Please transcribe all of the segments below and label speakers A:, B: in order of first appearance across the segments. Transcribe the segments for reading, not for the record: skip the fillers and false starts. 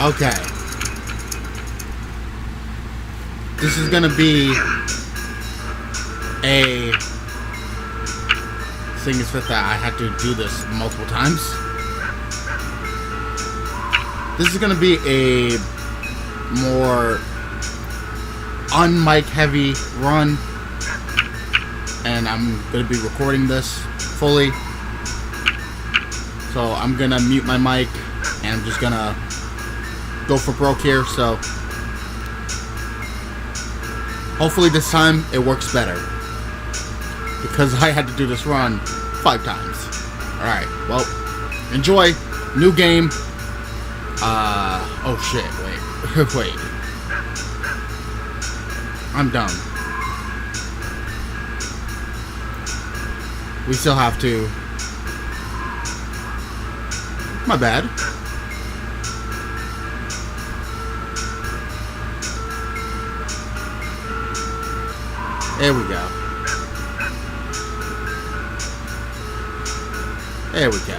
A: Okay. This is gonna be a thing is that I had to do this multiple times. This is gonna be a more on-mic heavy run, and I'm gonna be recording this fully. So I'm gonna mute my mic, and I'm just gonna go for broke here. So hopefully this time it works better, because I had to do this run 5 times. Alright, well, enjoy. New game. Oh shit, wait. Wait. I'm dumb. We still have to... My bad. There we go. There we go.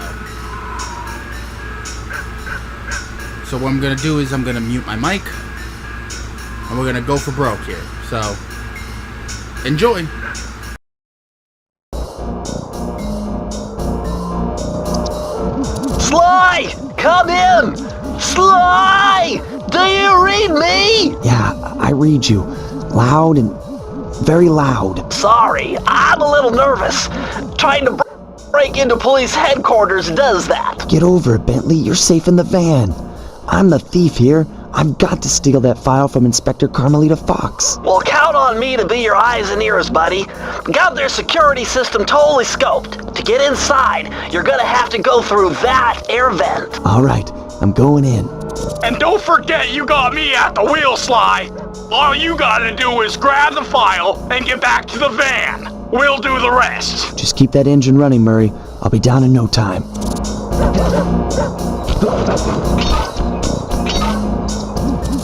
A: So what I'm gonna do is I'm gonna mute my mic, and we're gonna go for broke here. So enjoy.
B: Sly, come in. Sly, do you read me?
C: Yeah, I read you. Loud and very loud.
B: Sorry, I'm a little nervous. Trying to break into police headquarters does that.
C: Get over it, Bentley. You're safe in the van. I'm the thief here. I've got to steal that file from Inspector Carmelita Fox.
B: Well, count on me to be your eyes and ears, buddy. Got their security system totally scoped. To get inside, you're gonna have to go through that air vent.
C: All right, I'm going in.
D: And don't forget you got me at the wheel, Sly. All you gotta do is grab the file and get back to the van. We'll do the rest.
C: Just keep that engine running, Murray. I'll be down in no time.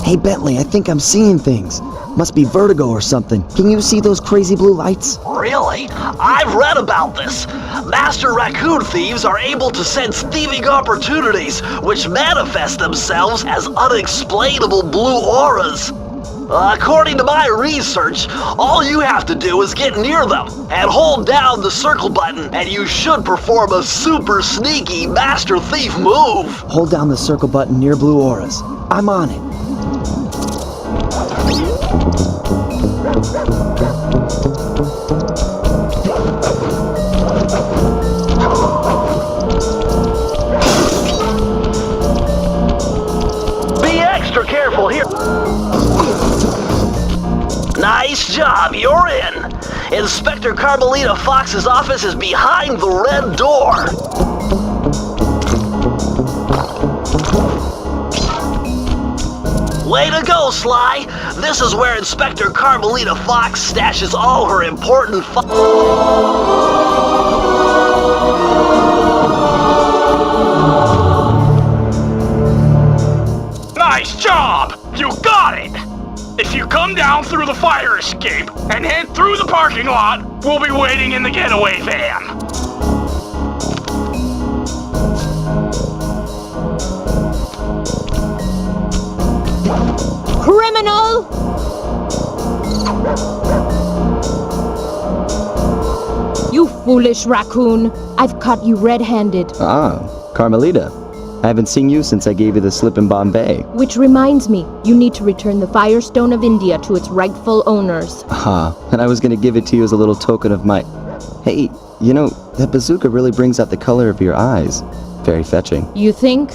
C: Hey, Bentley, I think I'm seeing things. Must be vertigo or something. Can you see those crazy blue lights?
B: Really? I've read about this. Master raccoon thieves are able to sense thieving opportunities, which manifest themselves as unexplainable blue auras. According to my research, all you have to do is get near them and hold down the circle button, and you should perform a super sneaky master thief move.
C: Hold down the circle button near blue auras. I'm on it.
B: Be extra careful here. Nice job, you're in. Inspector Carmelita Fox's office is behind the red door. Way to go, Sly. This is where Inspector Carmelita Fox stashes all her important
D: Nice job! You got it! If you come down through the fire escape and head through the parking lot, we'll be waiting in the getaway van.
E: Criminal! You foolish raccoon. I've caught you red-handed.
F: Ah, Carmelita. I haven't seen you since I gave you the slip in Bombay.
E: Which reminds me, you need to return the Firestone of India to its rightful owners.
F: And I was gonna give it to you as a little token of my... Hey, you know, that bazooka really brings out the color of your eyes. Very fetching.
E: You think?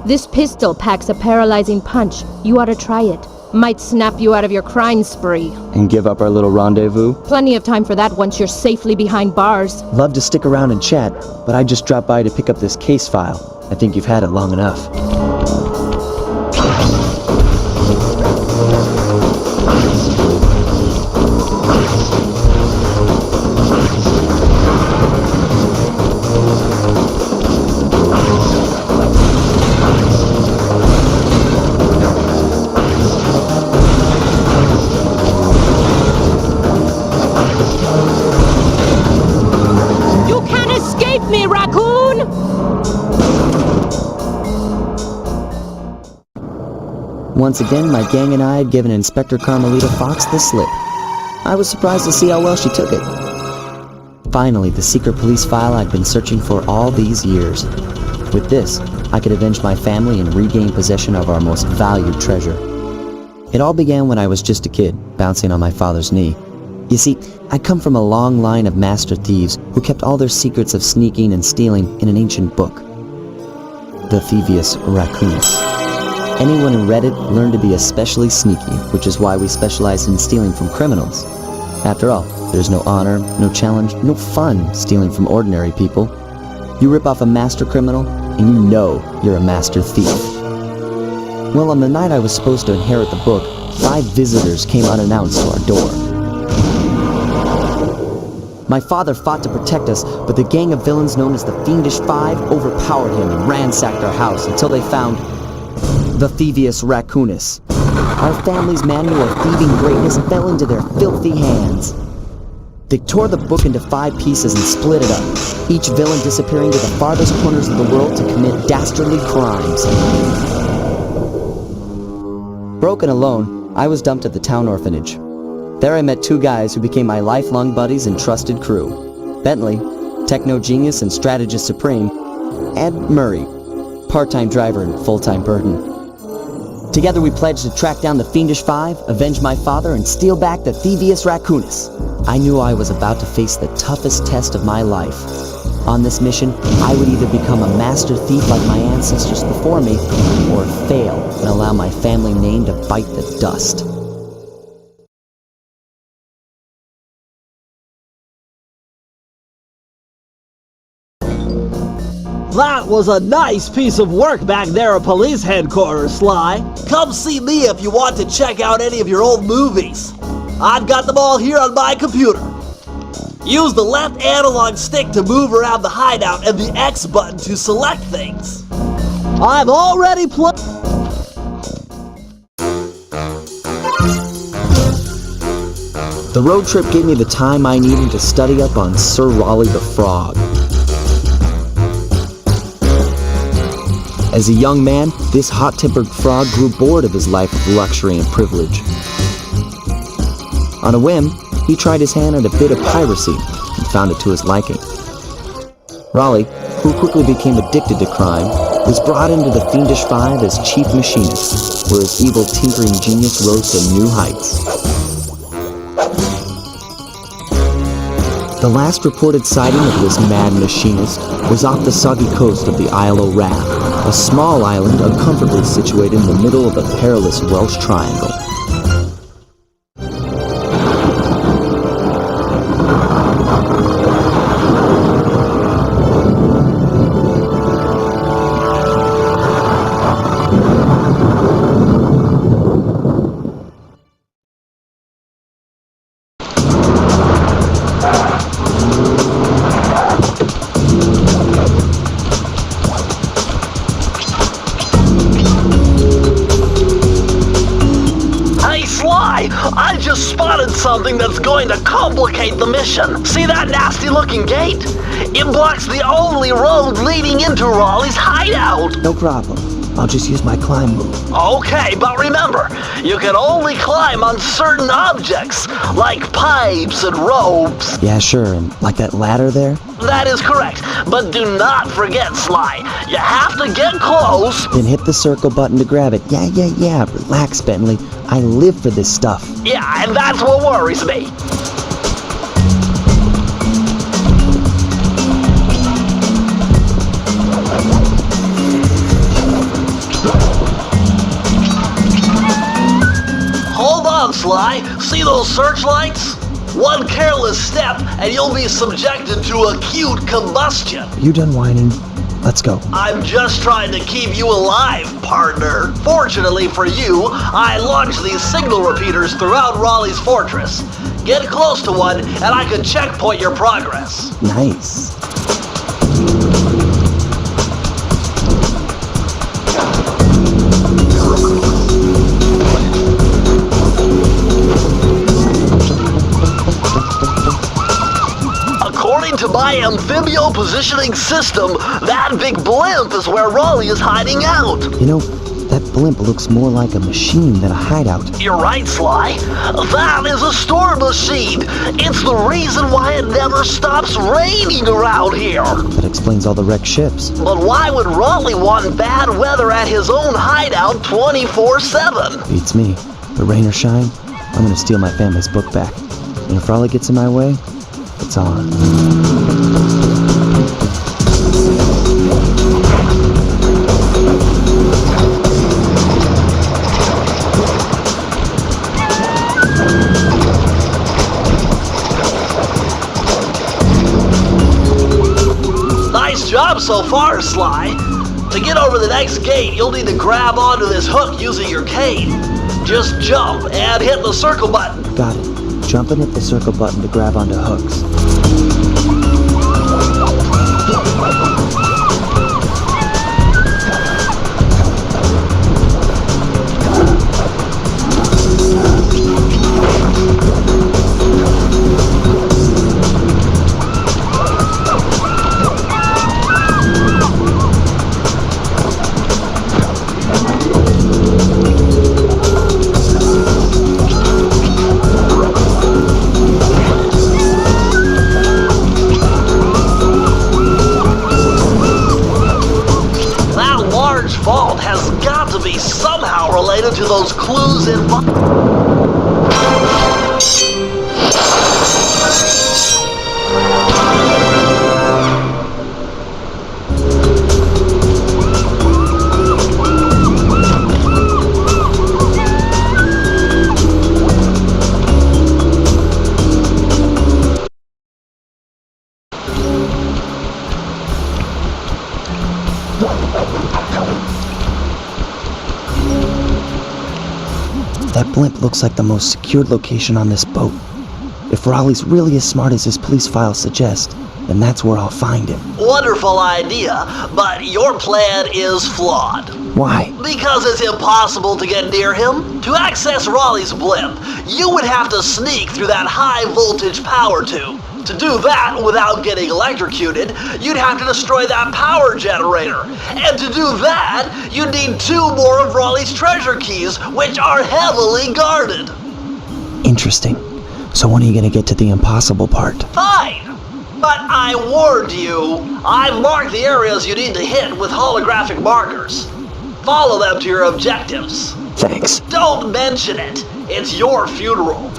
E: This pistol packs a paralyzing punch. You ought to try it. Might snap you out of your crime spree.
F: And give up our little rendezvous?
E: Plenty of time for that once you're safely behind bars.
C: Love to stick around and chat, but I just dropped by to pick up this case file. I think you've had it long enough.
E: You can't escape me, raccoon!
C: once again my gang and I had given Inspector Carmelita Fox the slip. I was surprised to see how well she took it. Finally, the secret police file I'd been searching for all these years. With this, I could avenge my family and regain possession of our most valued treasure. It all began when I was just a kid, bouncing on my father's knee. You see, I come from a long line of master thieves who kept all their secrets of sneaking and stealing in an ancient book. The Thievus Raccoonus. Anyone who read it learned to be especially sneaky, which is why we specialize in stealing from criminals. After all, there's no honor, no challenge, no fun stealing from ordinary people. You rip off a master criminal, and you know you're a master thief. Well, on the night I was supposed to inherit the book, 5 visitors came unannounced to our door. My father fought to protect us, but the gang of villains known as the Fiendish Five overpowered him and ransacked our house until they found the Thievus Raccoonus. Our family's manual of thieving greatness fell into their filthy hands. They tore the book into 5 pieces and split it up, each villain disappearing to the farthest corners of the world to commit dastardly crimes. Broken alone, I was dumped at the town orphanage. There I met 2 guys who became my lifelong buddies and trusted crew. Bentley, techno genius and strategist supreme, and Murray, part-time driver and full-time burden. Together we pledged to track down the Fiendish Five, avenge my father, and steal back the Thievus Raccoonus. I knew I was about to face the toughest test of my life. On this mission, I would either become a master thief like my ancestors before me, or fail and allow my family name to bite the dust.
B: That was a nice piece of work back there at police headquarters, Sly. Come see me if you want to check out any of your old movies. I've got them all here on my computer. Use the left analog stick to move around the hideout and the X button to select things. I'm already
C: The road trip gave me the time I needed to study up on Sir Raleigh the Frog. As a young man, this hot-tempered frog grew bored of his life of luxury and privilege. On a whim, he tried his hand at a bit of piracy and found it to his liking. Raleigh, who quickly became addicted to crime, was brought into the Fiendish Five as chief machinist, where his evil tinkering genius rose to new heights. The last reported sighting of this mad machinist was off the soggy coast of the Isle o' Wrath, a small island uncomfortably situated in the middle of a perilous Welsh triangle.
B: I just spotted something that's going to complicate the mission. See that nasty looking gate? It blocks the only road leading into Raleigh's hideout.
C: No problem. I'll just use my climb move.
B: Okay, but remember, you can only climb on certain objects, like pipes and ropes.
C: Yeah, sure, and like that ladder there?
B: That is correct, but do not forget, Sly. You have to get close.
C: Then hit the circle button to grab it. Yeah. Relax, Bentley. I live for this stuff.
B: Yeah, and that's what worries me. Hold on, Sly. See those searchlights? One careless step and you'll be subjected to acute combustion.
C: You done whining? Let's go.
B: I'm just trying to keep you alive, partner. Fortunately for you, I launched these signal repeaters throughout Raleigh's fortress. Get close to one and I can checkpoint your progress.
C: Nice.
B: According to my amphibio positioning system, that big blimp is where Raleigh is hiding out.
C: You know, That blimp looks more like a machine than a hideout.
B: You're right, Sly. That is a storm machine. It's the reason why it never stops raining around here.
C: That explains all the wrecked ships.
B: But why would Raleigh want bad weather at his own hideout 24/7?
C: Beats me. But rain or shine, I'm gonna steal my family's book back. And if Raleigh gets in my way, it's on.
B: Nice job so far, Sly. To get over the next gate, you'll need to grab onto this hook using your cane. Just jump and hit the circle button.
C: Got it. Jump and hit the circle button to grab onto hooks.
B: Somehow related to those clues in...
C: That blimp looks like the most secured location on this boat. If Raleigh's really as smart as his police files suggest, then that's where I'll find him.
B: Wonderful idea, but your plan is flawed.
C: Why?
B: Because it's impossible to get near him. To access Raleigh's blimp, you would have to sneak through that high voltage power tube. To do that without getting electrocuted, you'd have to destroy that power generator. And to do that, you'd need 2 more of Raleigh's treasure keys, which are heavily guarded.
C: Interesting. So when are you gonna get to the impossible part?
B: Fine. But I warned you. I've marked the areas you need to hit with holographic markers. Follow them to your objectives.
C: Thanks.
B: Don't mention it. It's your funeral.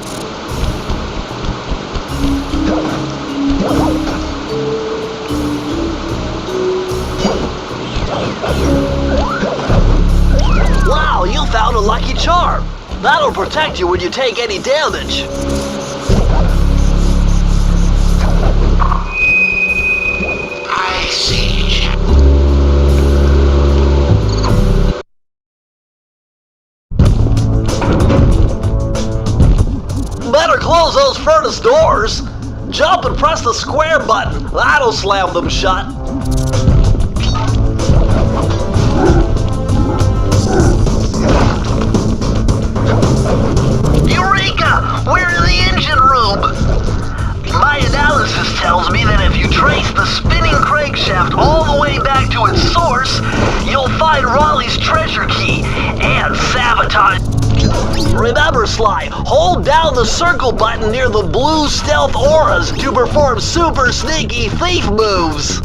B: Wow, you found a lucky charm. That'll protect you when you take any damage.
G: I see.
B: Better close those furnace doors. Jump and press the square button. That'll slam them shut. Eureka! We're in the engine room. My analysis tells me that if you trace the spinning crankshaft all the way back to its source, you'll find Raleigh's treasure key and sabotage. Remember, Sly, hold down the circle button near the blue stealth auras to perform super sneaky thief moves.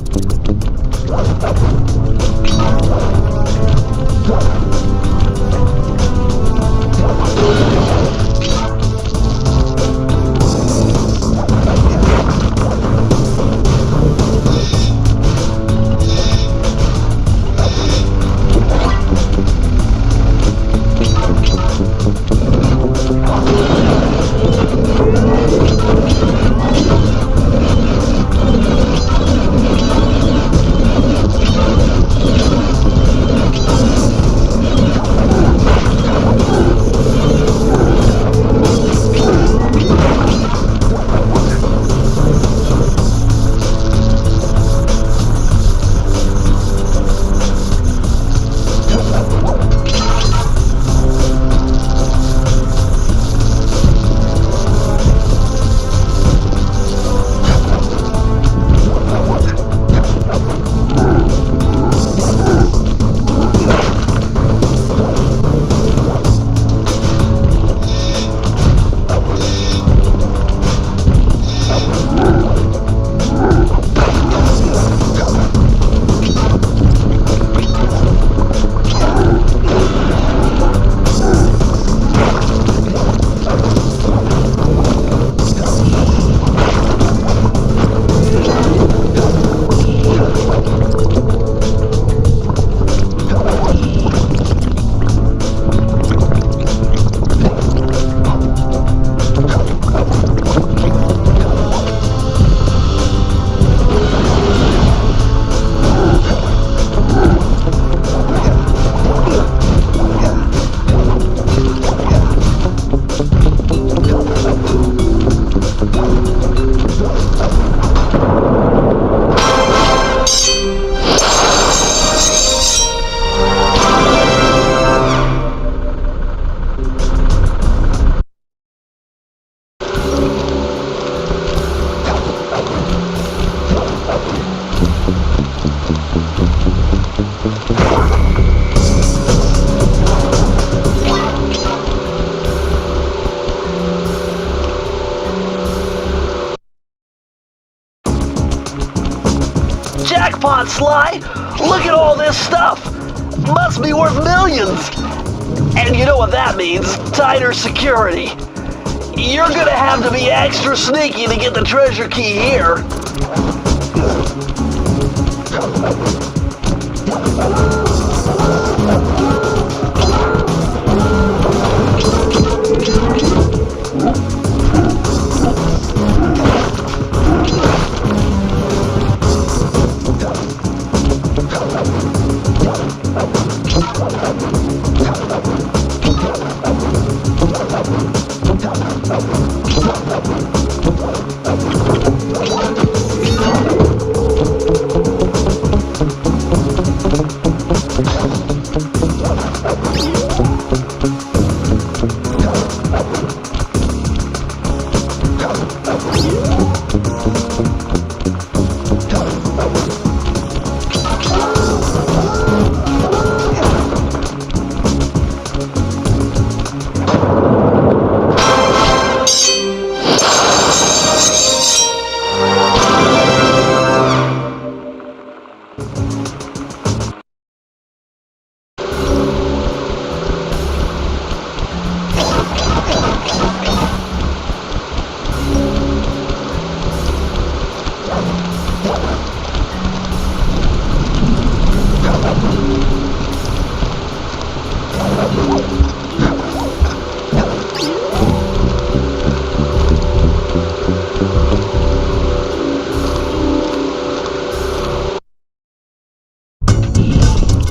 B: Jackpot, Sly! Look at all this stuff! Must be worth millions! And you know what that means, tighter security. You're gonna have to be extra sneaky to get the treasure key here.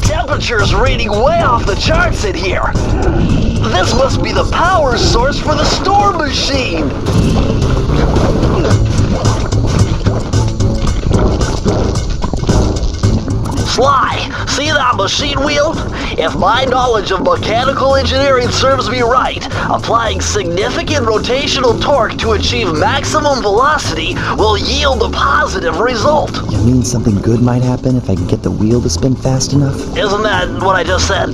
B: Temperature's reading way off the charts in here. This must be the power source for the storm machine. Sly, see that machine wheel? If my knowledge of mechanical engineering serves me right, applying significant rotational torque to achieve maximum velocity will yield a positive result.
C: You mean something good might happen if I can get the wheel to spin fast enough?
B: Isn't that what I just said?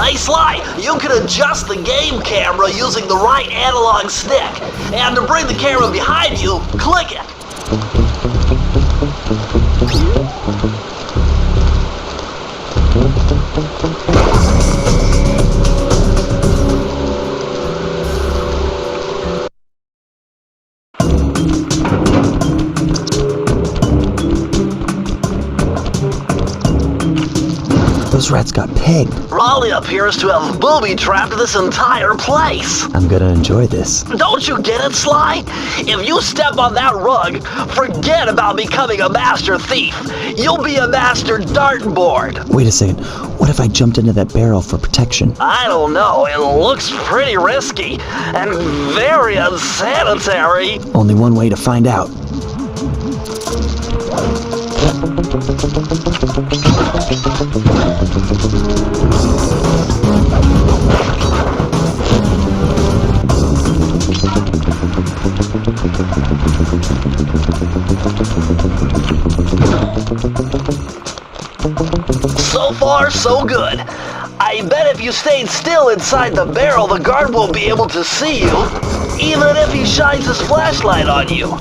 B: Hey Sly, you can adjust the game camera using the right analog stick. And to bring the camera behind you, click it.
C: Those rats got pegged.
B: Raleigh appears to have booby-trapped this entire place.
C: I'm gonna enjoy this.
B: Don't you get it, Sly? If you step on that rug, forget about becoming a master thief. You'll be a master dartboard.
C: Wait a second. What if I jumped into that barrel for protection?
B: I don't know. It looks pretty risky and very unsanitary.
C: Only one way to find out.
B: So far, so good. I bet if you stayed still inside the barrel, the guard won't be able to see you, even if he shines his flashlight on you.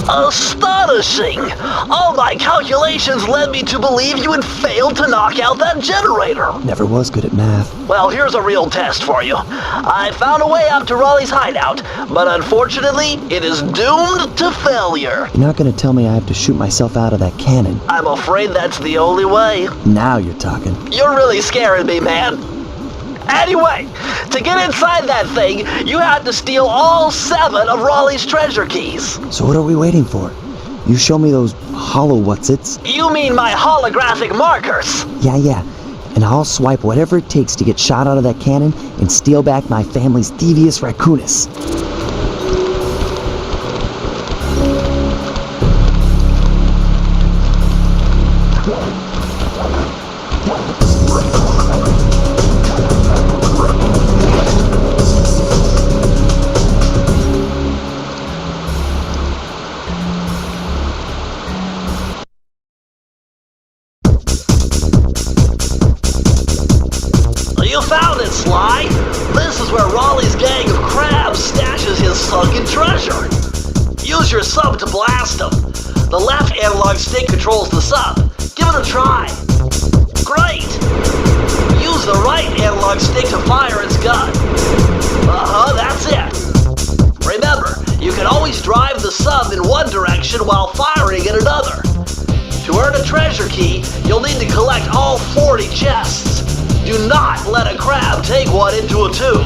B: Astonishing! All my calculations led me to believe you had failed to knock out that generator.
F: Never was good at math.
B: Well, here's a real test for you. I found a way up to Raleigh's hideout, but unfortunately, it is doomed to failure.
F: You're not gonna tell me I have to shoot myself out of that cannon.
B: I'm afraid that's the only way.
F: Now you're talking.
B: You're really scaring me, man. Anyway, to get inside that thing, you had to steal all 7 of Raleigh's treasure keys.
F: So what are we waiting for? You show me those hollow what's-its?
B: You mean my holographic markers?
F: Yeah. And I'll swipe whatever it takes to get shot out of that cannon and steal back my family's Thievus Raccoonus.
B: You found it, Sly! This is where Raleigh's gang of crabs stashes his sunken treasure. Use your sub to blast them. The left analog stick controls the sub. Give it a try. Great! Use the right analog stick to fire its gun. That's it. Remember, you can always drive the sub in one direction while firing in another. To earn a treasure key, you'll need to collect all 40 chests. Do not let a crab take one into a tube.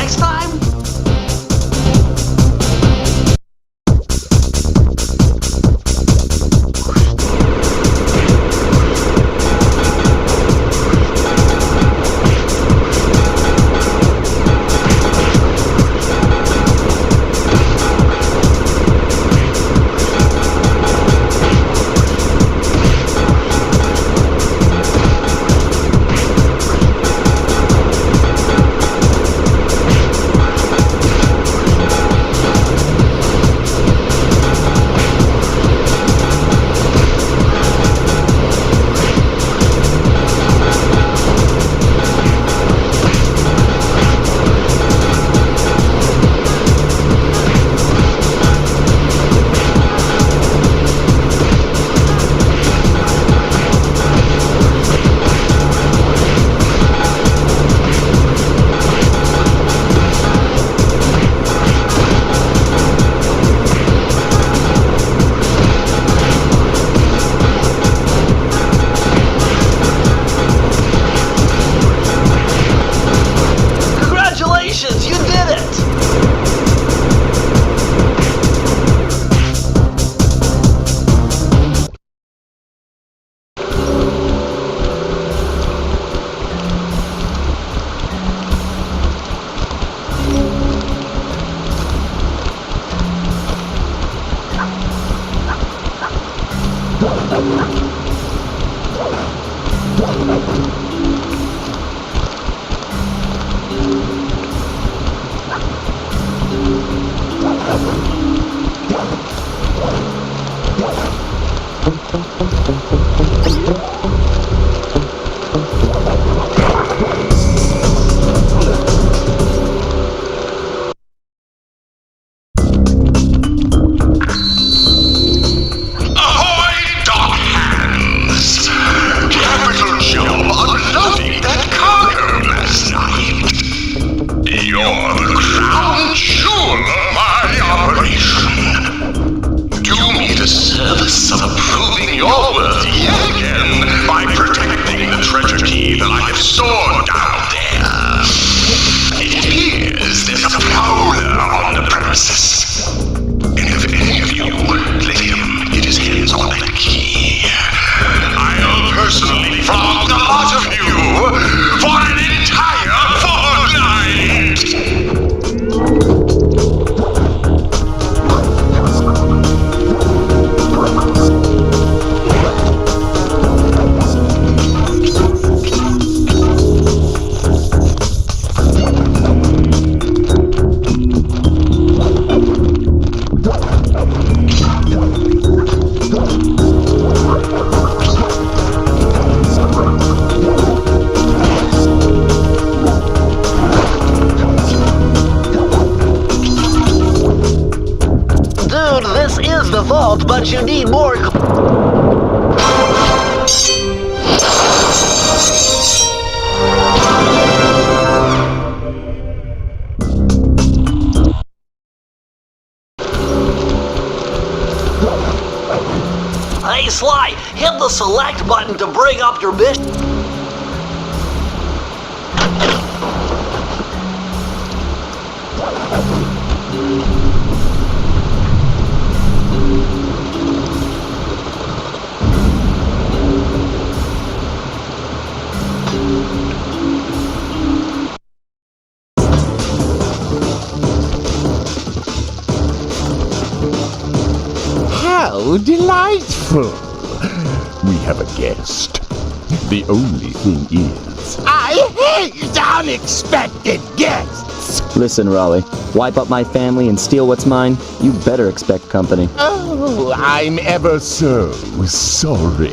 B: next time? But you need more. Hey Sly, hit the select button to bring up your mission.
H: How delightful! We have a guest. The only thing is, I hate unexpected guests!
F: Listen, Raleigh, wipe up my family and steal what's mine? You better expect company.
H: Oh, I'm ever so sorry.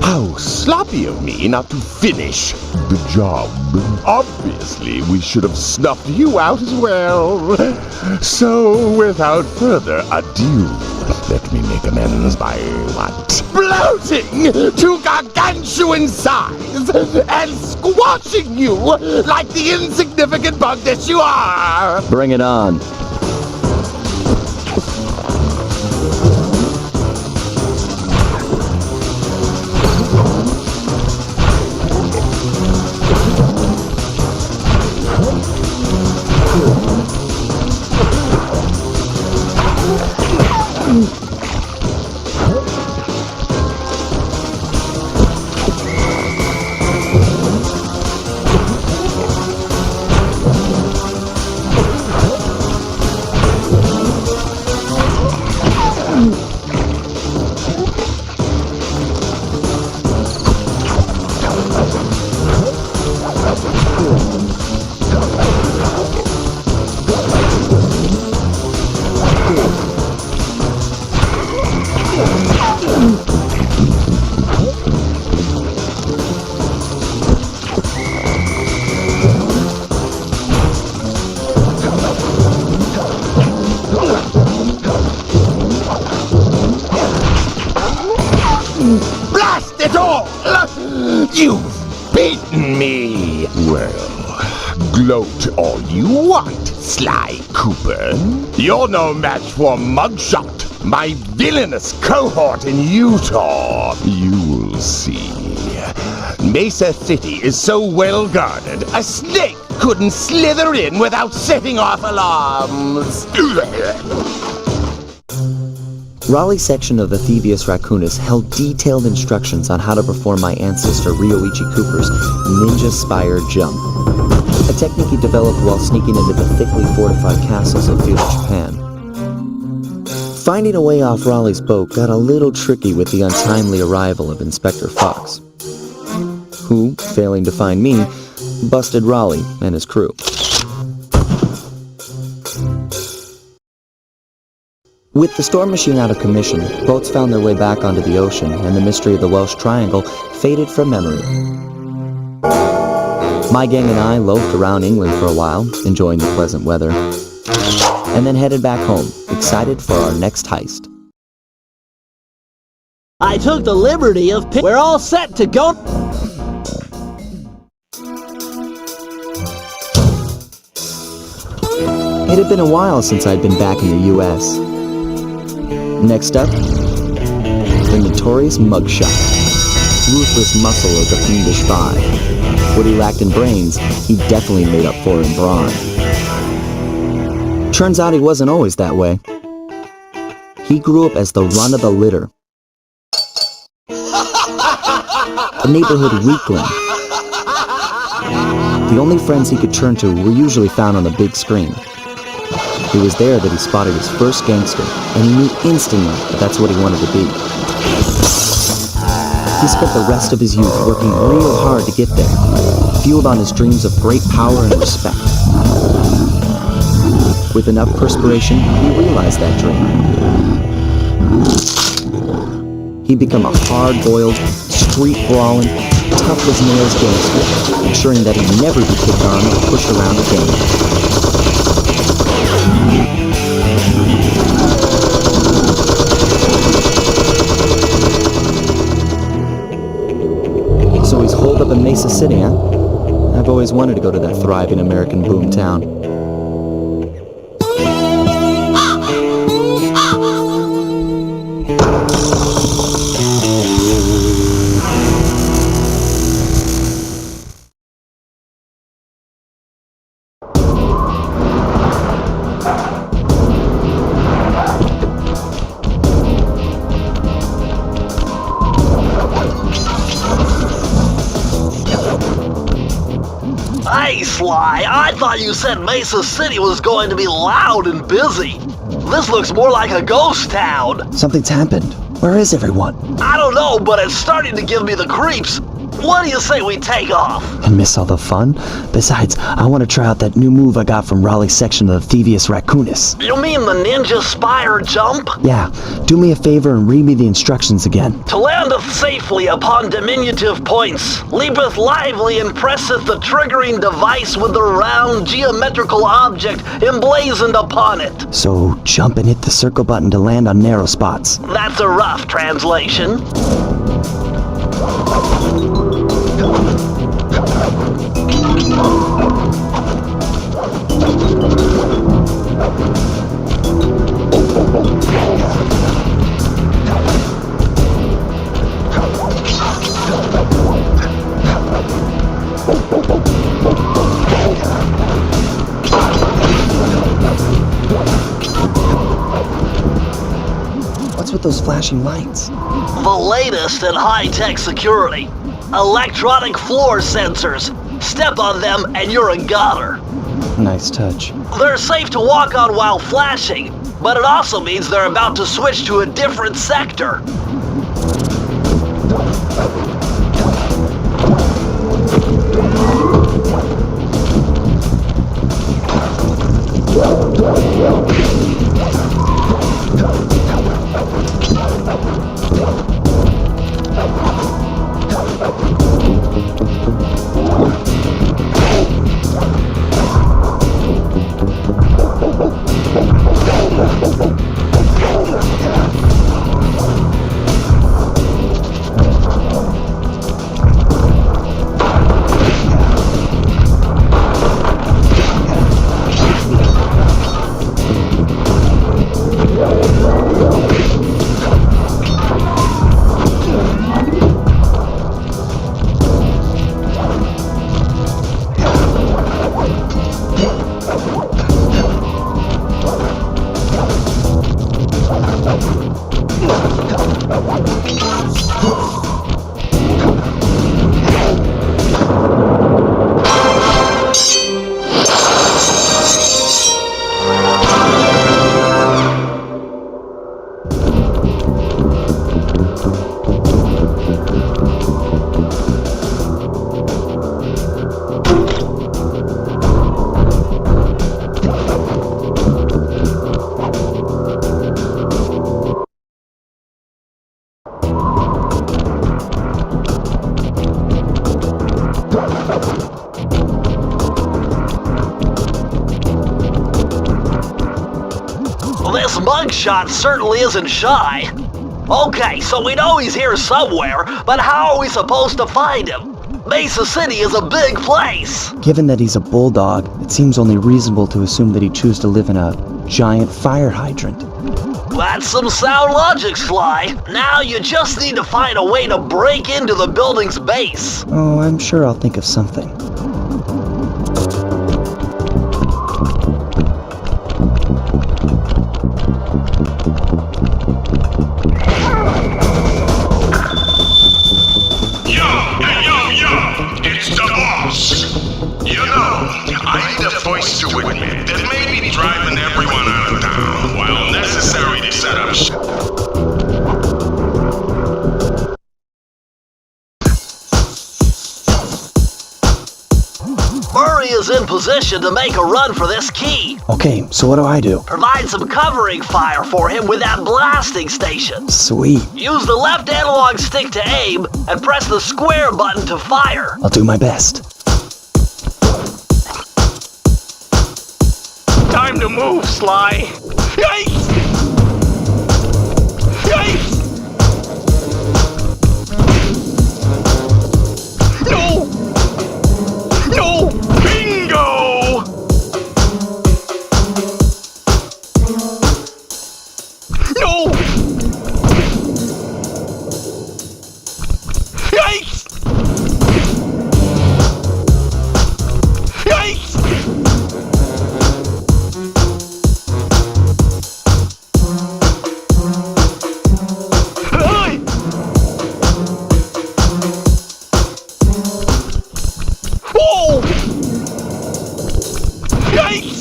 H: How sloppy of me not to finish the job. Obviously, we should have snuffed you out as well. So, without further ado, let me make amends by what? Bloating to gargantuan size and squashing you like the insignificant bug that you are!
F: Bring it on.
H: Gloat all you want, Sly Cooper. You're no match for Mugshot, my villainous cohort in Utah. You will see. Mesa City is so well guarded, a snake couldn't slither in without setting off alarms.
C: Raleigh's section of the Thievus Raccoonus held detailed instructions on how to perform my ancestor Ryoichi Cooper's Ninja Spire Jump, a technique he developed while sneaking into the thickly fortified castles of feudal Japan. Finding a way off Raleigh's boat got a little tricky with the untimely arrival of Inspector Fox, who, failing to find me, busted Raleigh and his crew. With the storm machine out of commission, boats found their way back onto the ocean, and the mystery of the Welsh Triangle faded from memory. My gang and I loafed around England for a while, enjoying the pleasant weather, and then headed back home, excited for our next heist.
B: I took the liberty of We're all set to go.
C: It had been a while since I'd been back in the U.S. Next up, the notorious Mugshot. Ruthless muscle of the fiendish five. What he lacked in brains, he definitely made up for in brawn. Turns out he wasn't always that way. He grew up as the run of the litter. A neighborhood weakling. The only friends he could turn to were usually found on the big screen. It was there that he spotted his first gangster, and he knew instantly that that's what he wanted to be. He spent the rest of his youth working real hard to get there, fueled on his dreams of great power and respect. With enough perspiration, he realized that dream. He'd become a hard-boiled, street-brawling, tough-as-nails gangster, ensuring that he'd never be kicked on or pushed around again. So he's holed up in Mesa City, huh? I've always wanted to go to that thriving American boom town.
B: Hey, Sly, I thought you said Mesa City was going to be loud and busy. This looks more like a ghost town.
C: Something's happened. Where is everyone?
B: I don't know, but it's starting to give me the creeps. What do you say we take off?
C: And miss all the fun? Besides, I want to try out that new move I got from Raleigh's section of the Thievus Raccoonus.
B: You mean the Ninja Spire Jump?
C: Yeah, do me a favor and read me the instructions again.
B: To landeth safely upon diminutive points, leapeth lively and presseth the triggering device with the round geometrical object emblazoned upon it.
C: So, jump and hit the circle button to land on narrow spots.
B: That's a rough translation.
C: What's with those flashing lights?
B: The latest in high-tech security. Electronic floor sensors. Step on them and you're a goner.
C: Nice touch.
B: They're safe to walk on while flashing, but it also means they're about to switch to a different sector. Well, this mugshot certainly isn't shy. Okay, so we know he's here somewhere, but how are we supposed to find him? Mesa City is a big place.
C: Given that he's a bulldog, it seems only reasonable to assume that he'd choose to live in a giant fire hydrant.
B: That's some sound logic, Sly. Now you just need to find a way to break into the building's base.
C: Oh, I'm sure I'll think of something.
G: It's the boss. You know, I need a voice to admit that maybe driving everyone out of town, while necessary to set up ship.
B: Murray is in position to make a run for this key.
C: Okay, so what do I do?
B: Provide some covering fire for him with that blasting station.
C: Sweet.
B: Use the left analog stick to aim and press the square button to fire.
C: I'll do my best.
D: Time to move, Sly. Yikes! Yikes! No! No! Bingo! No! Yikes! Yikes! Hey! Whoa! Yikes!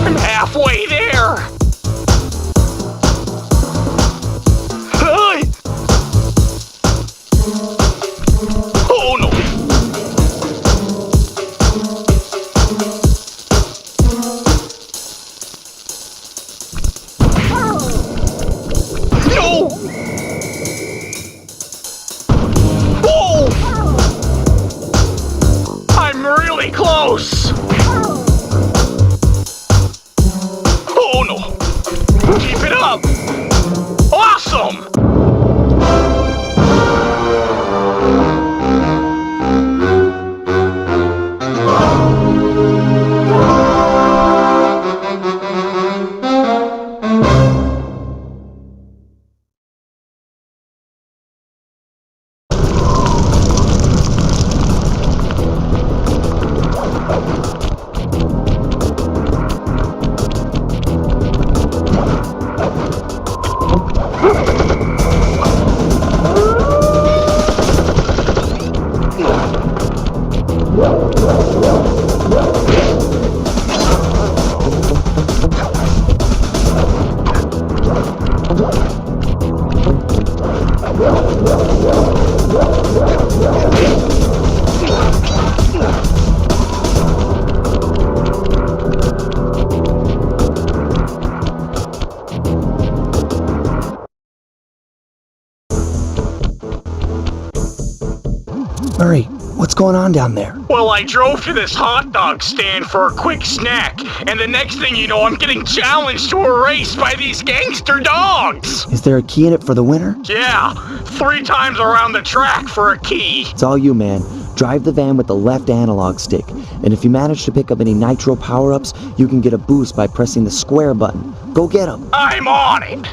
D: I'm halfway there! Hey! Oh no! No! Whoa! I'm really close! Oh no! Keep it up! Awesome!
C: Murray, what's going on down there?
D: Well, I drove to this hot dog stand for a quick snack, and the next thing you know, I'm getting challenged to a race by these gangster dogs!
C: Is there a key in it for the winner?
D: Yeah, 3 times around the track for a key.
C: It's all you, man. Drive the van with the left analog stick, and if you manage to pick up any nitro power-ups, you can get a boost by pressing the square button. Go get 'em!
D: I'm on it!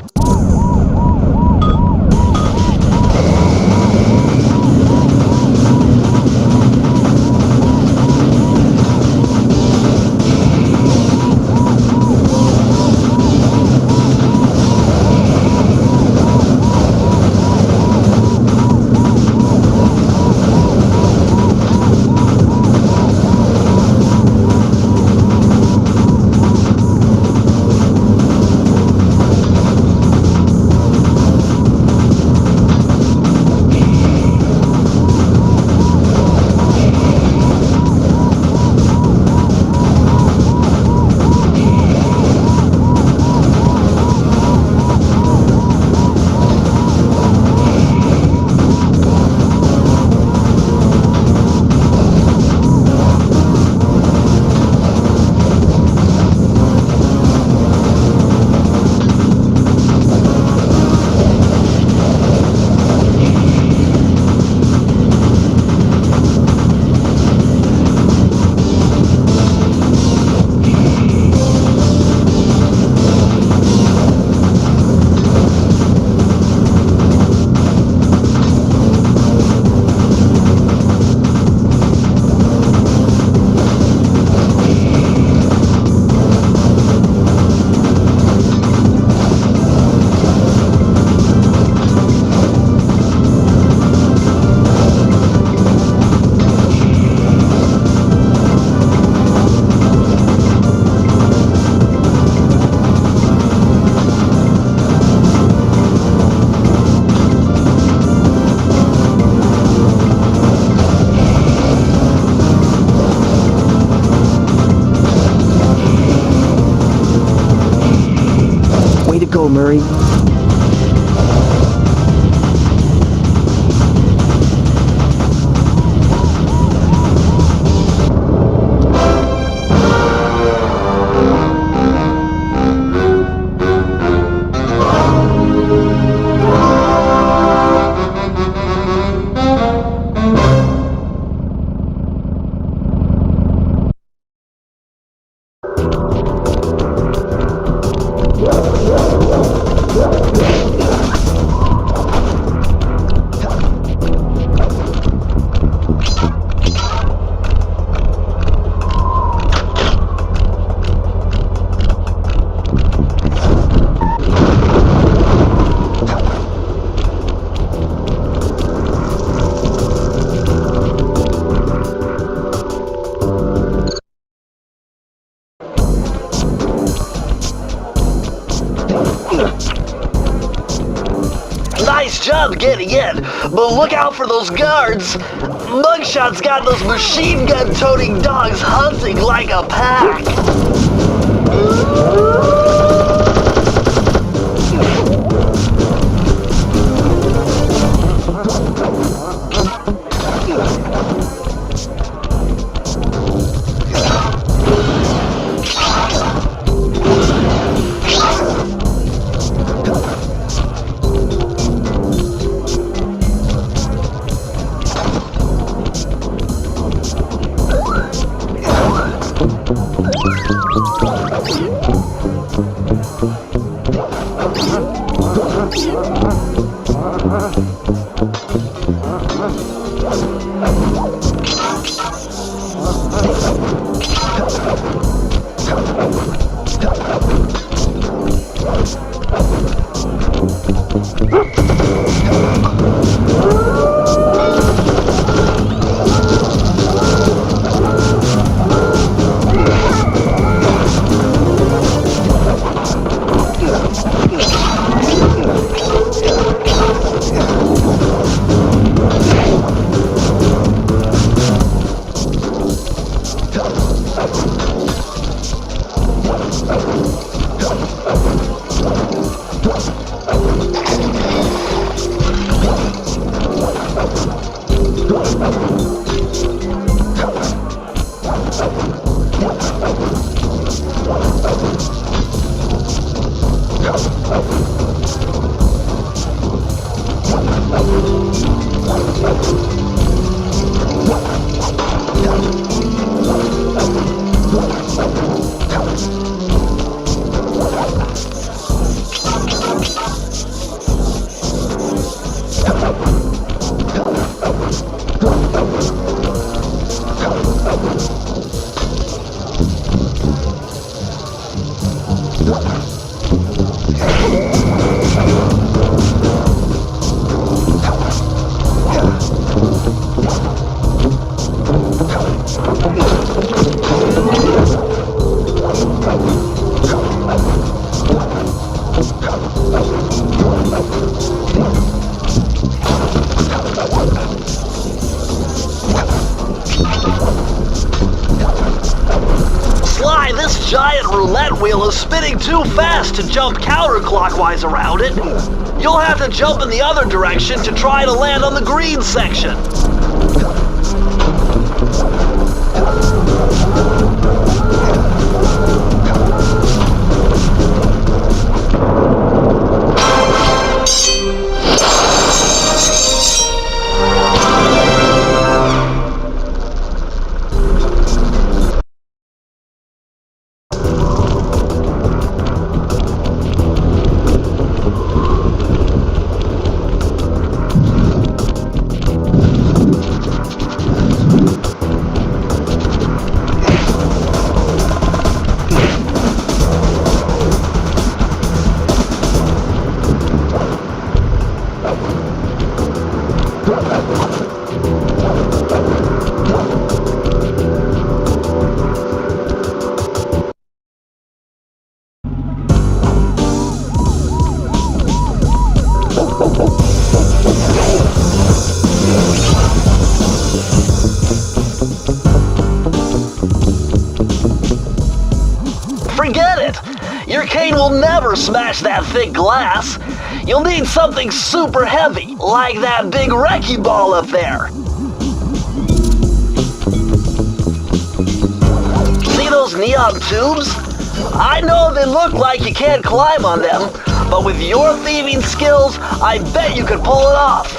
C: go, Murray.
B: Nice job getting in, but look out for those guards. Mugshot's got those machine gun toting dogs hunting like a pack. Giant roulette wheel is spinning too fast to jump counterclockwise around it. You'll have to jump in the other direction to try to land on the green section. Your cane will never smash that thick glass. You'll need something super heavy, like that big wrecking ball up there. See those neon tubes? I know they look like you can't climb on them, but with your thieving skills, I bet you could pull it off.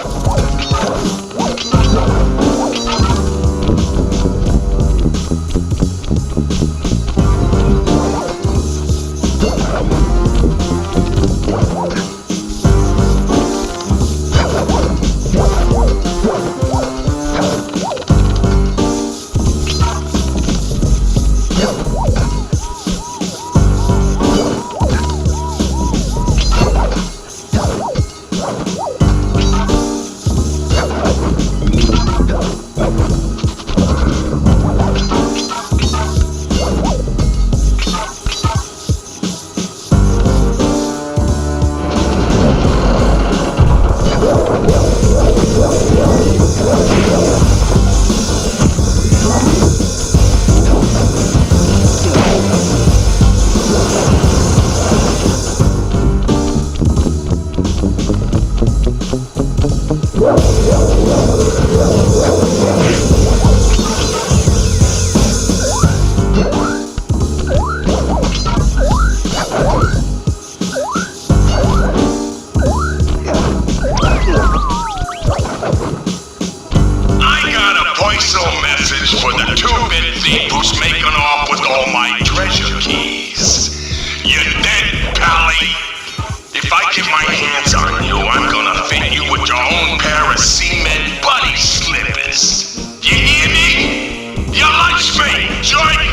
G: Thievus making off with all my treasure keys. You dead, pally? If I get my hands on you, I'm gonna fit you with your own pair of cement buddy slippers. You hear me? Your lunch mate, joint!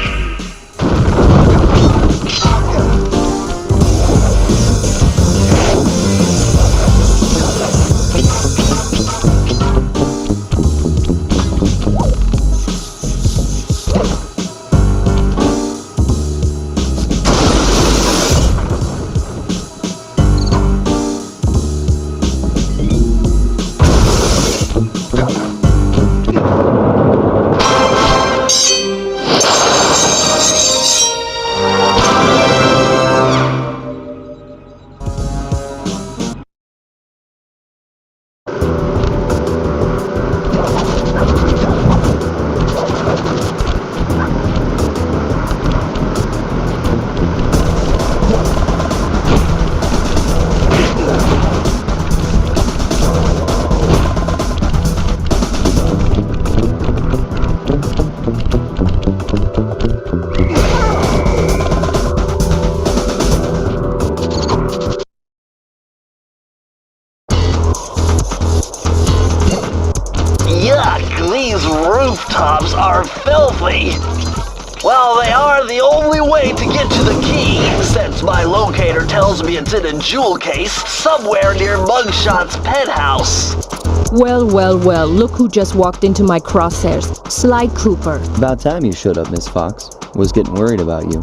B: Rooftops are filthy. Well, they are the only way to get to the key, since my locator tells me it's in a jewel case somewhere near Mugshot's penthouse.
E: Well, well, well, look who just walked into my crosshairs. Sly Cooper.
F: About time you showed up, Miss Fox. Was getting worried about you.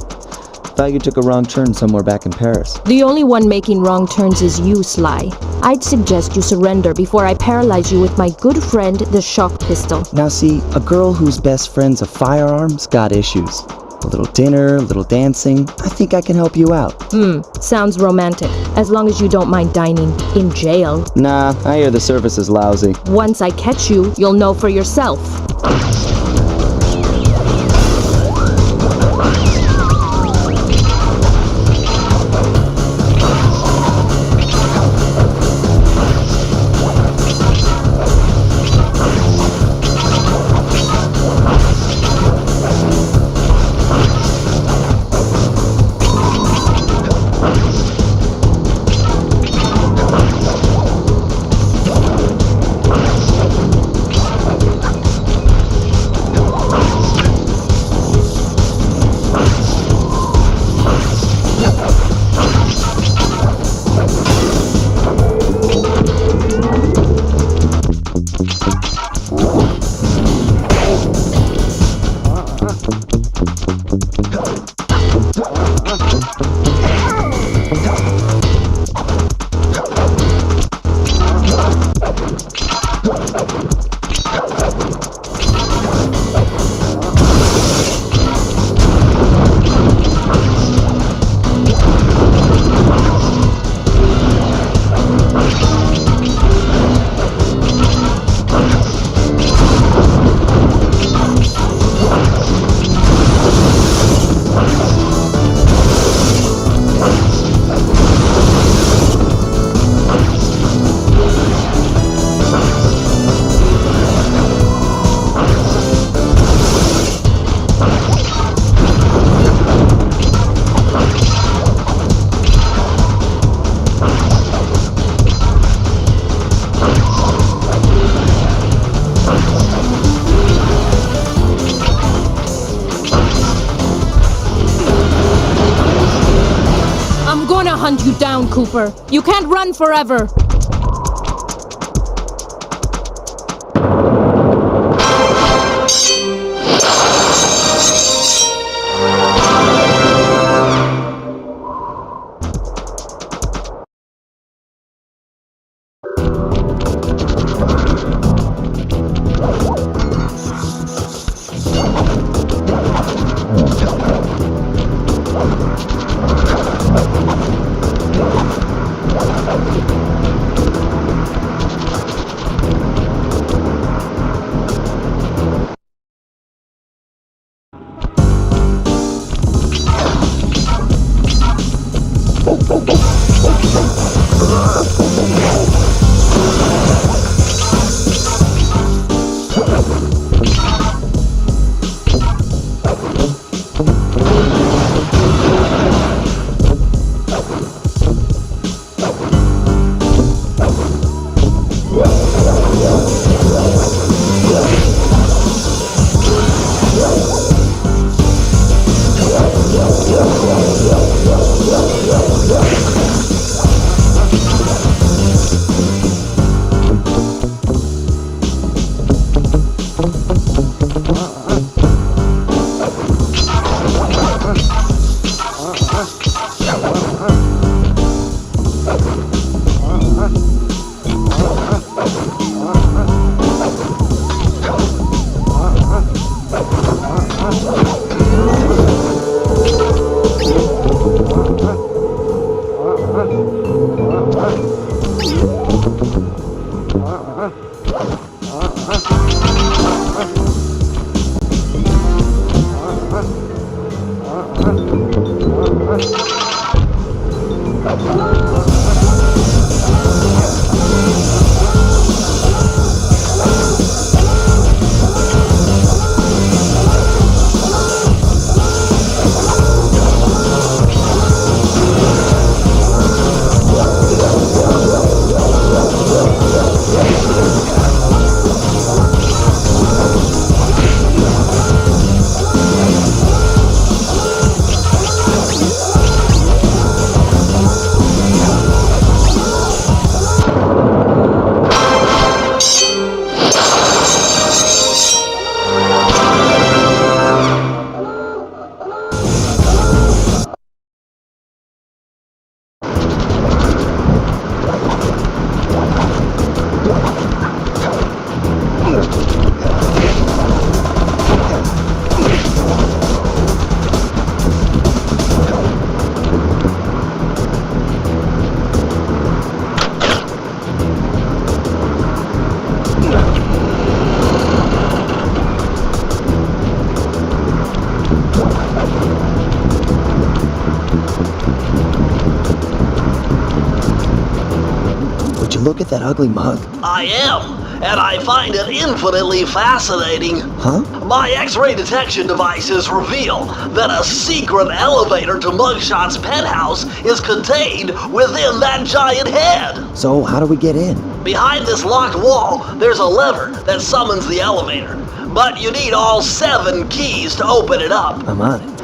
F: Thought you took a wrong turn somewhere back in Paris.
E: The only one making wrong turns is you, Sly. I'd suggest you surrender before I paralyze you with my good friend, the shock pistol.
F: Now see, a girl whose best friend's a firearm's got issues. A little dinner, a little dancing. I think I can help you out.
E: Sounds romantic. As long as you don't mind dining in jail.
F: Nah, I hear the service is lousy.
E: Once I catch you, you'll know for yourself. gonna hunt you down, Cooper. You can't run forever.
F: Look at that ugly mug.
B: I am, and I find it infinitely fascinating.
F: Huh?
B: My X-ray detection devices reveal that a secret elevator to Mugshot's penthouse is contained within that giant head.
F: So how do we get in?
B: Behind this locked wall, there's a lever that summons the elevator. But you need all 7 keys to open it up.
F: I'm on it.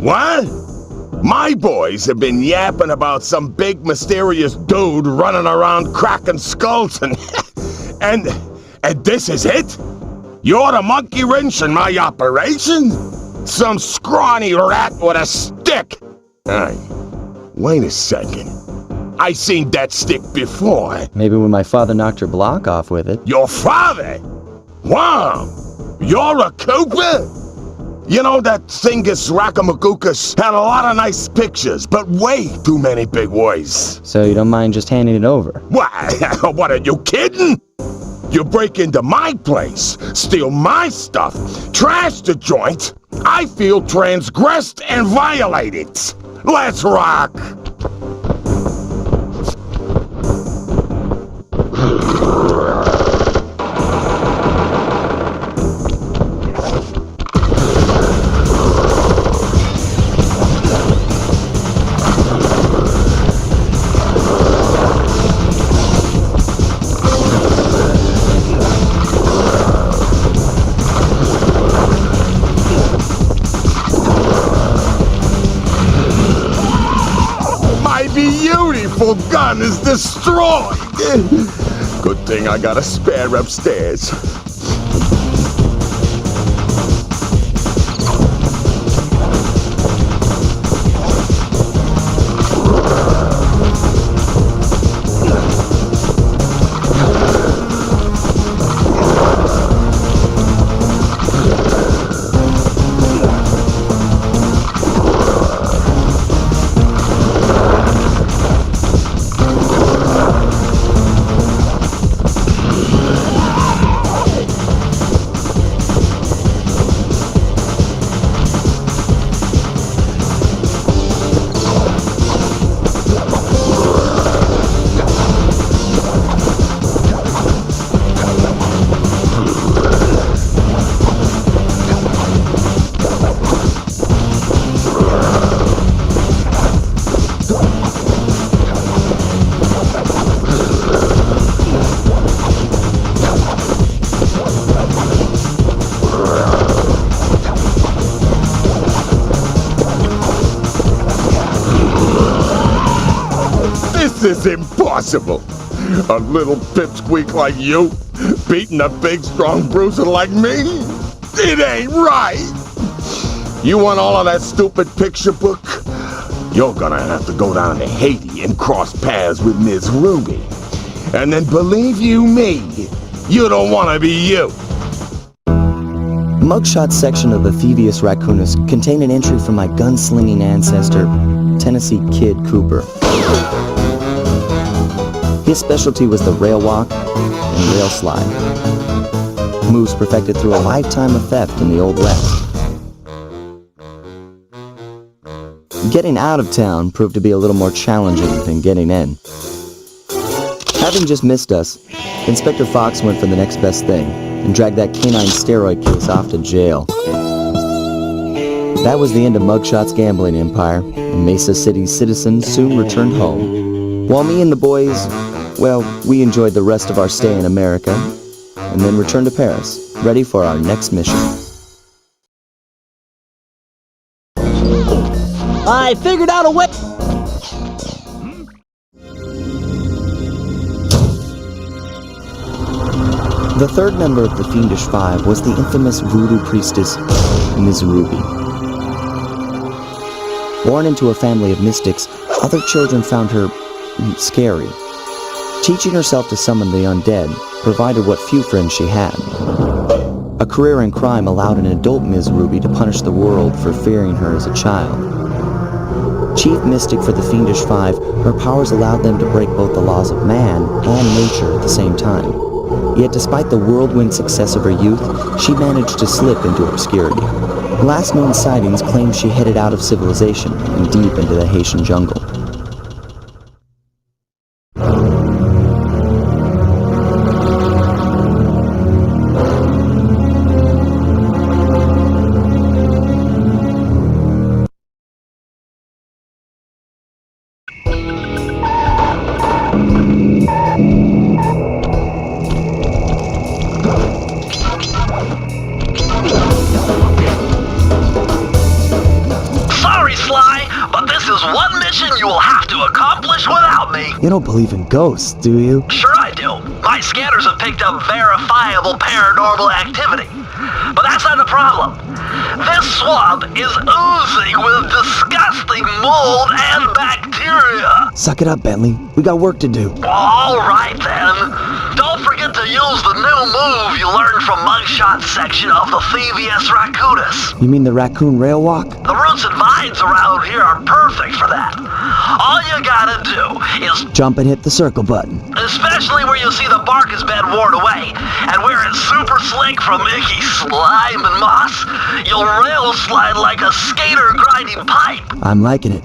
H: What? My boys have been yapping about some big mysterious dude running around cracking skulls and this is it? You're the monkey wrench in my operation? Some scrawny rat with a stick? Hey, wait a second. I seen that stick before.
F: Maybe when my father knocked your block off with it.
H: Your father? Wow! You're a Cooper? You know, that Thingus Rackamagookus had a lot of nice pictures, but way too many big words.
F: So you don't mind just handing it over?
H: What, are you kidding? You break into my place, steal my stuff, trash the joint. I feel transgressed and violated. Let's rock! beautiful gun is destroyed. Good thing I got a spare upstairs. This is impossible. A little pipsqueak like you beating a big strong bruiser like me? It ain't right. You want all of that stupid picture book? You're gonna have to go down to Haiti and cross paths with Miss Ruby. And then believe you me, you don't want to be you.
C: The mugshot section of the Thievus Raccoonus contained an entry from my gunslinging ancestor, Tennessee Kid Cooper. His specialty was the rail walk and rail slide, moves perfected through a lifetime of theft in the Old West. Getting out of town proved to be a little more challenging than getting in. Having just missed us, Inspector Fox went for the next best thing and dragged that canine steroid case off to jail. That was the end of Mugshot's gambling empire, and Mesa City's citizens soon returned home. While me and the boys, well, we enjoyed the rest of our stay in America, and then returned to Paris, ready for our next mission.
I: I figured out a way.
C: The third member of the Fiendish Five was the infamous voodoo priestess, Ms. Ruby. Born into a family of mystics, other children found her scary. Teaching herself to summon the undead provided what few friends she had. A career in crime allowed an adult Ms. Ruby to punish the world for fearing her as a child. Chief mystic for the Fiendish Five, her powers allowed them to break both the laws of man and nature at the same time. Yet despite the whirlwind success of her youth, she managed to slip into obscurity. Last known sightings claim she headed out of civilization and deep into the Haitian jungle. You don't believe in ghosts, do you?
B: Sure I do. My scanners have picked up verifiable paranormal activity. But that's not the problem. This swamp is oozing with disgusting mold and bacteria.
C: Suck it up, Bentley. We got work to do.
B: All right, then. Don't forget to use the new move you learned from Mugshot section of the Thievus Raccoonus.
C: You mean the raccoon rail walk?
B: The roots and vines around here are perfect for that. All you gotta do is
C: jump and hit the circle button.
B: Especially where you see the bark has been worn away, and where it's super slick from icky slime and moss, you'll rail slide like a skater grinding pipe.
C: I'm liking it.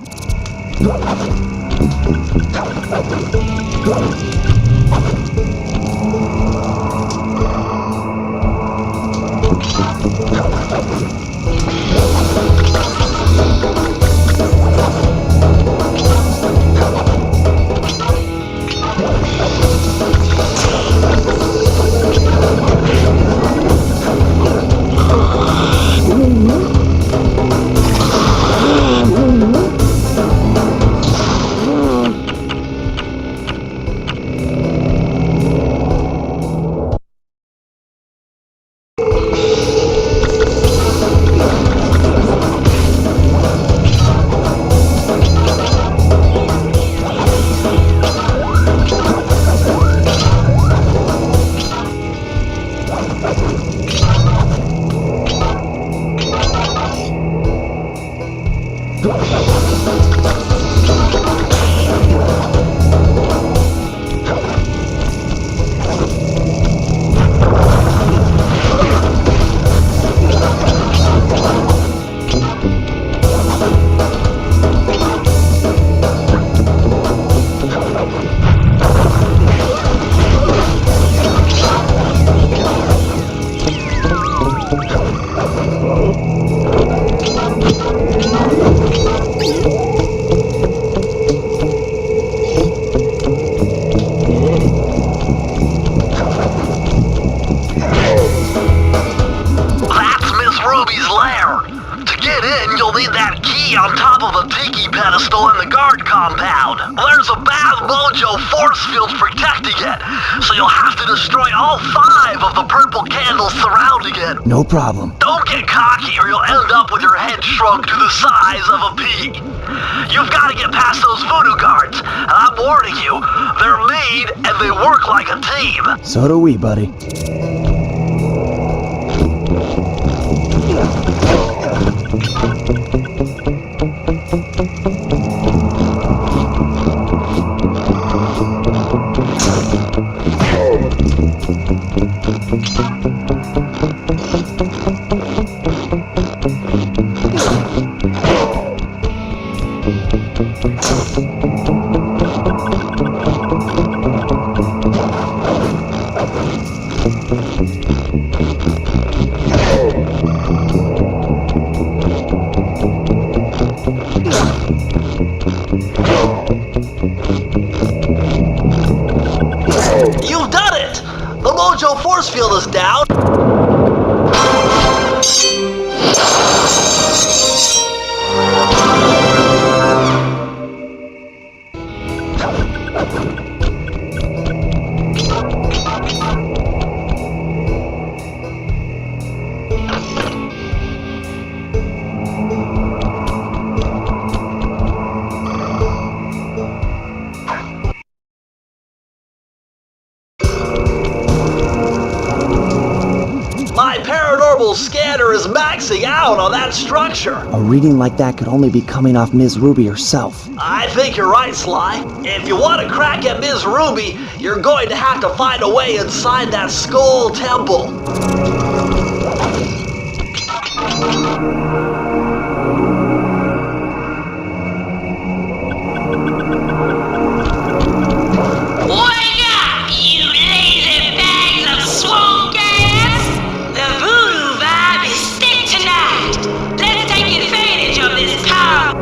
B: On top of a tiki pedestal in the guard compound. There's a bad mojo force field protecting it, so you'll have to destroy all 5 of the purple candles surrounding it.
I: No problem.
B: Don't get cocky or you'll end up with your head shrunk to the size of a pea. You've got to get past those voodoo guards, and I'm warning you, they're mean and they work like a team.
I: So do we, buddy.
B: You've done it! The mojo force field is down. My paranormal scanner is maxing out on that structure.
I: A reading like that could only be coming off Ms. Ruby herself.
B: I think you're right, Sly. If you want to crack at Ms. Ruby, you're going to have to find a way inside that skull temple.
J: Wake up, you lazy bags of swamp gas! The voodoo vibe is thick tonight. Let's take advantage of this power.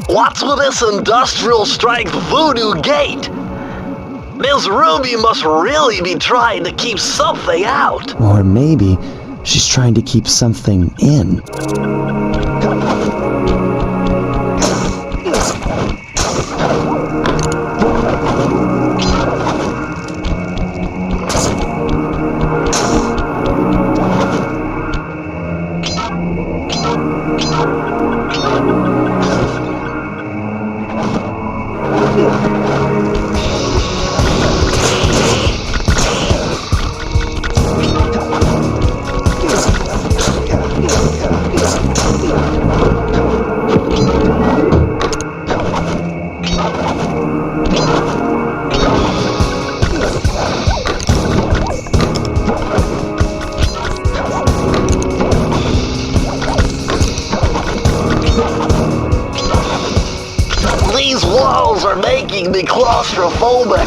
B: What's with this industrial strength voodoo gate? Ms. Ruby must really be trying to keep something out.
I: Or maybe she's trying to keep something in.
B: These walls are making me claustrophobic.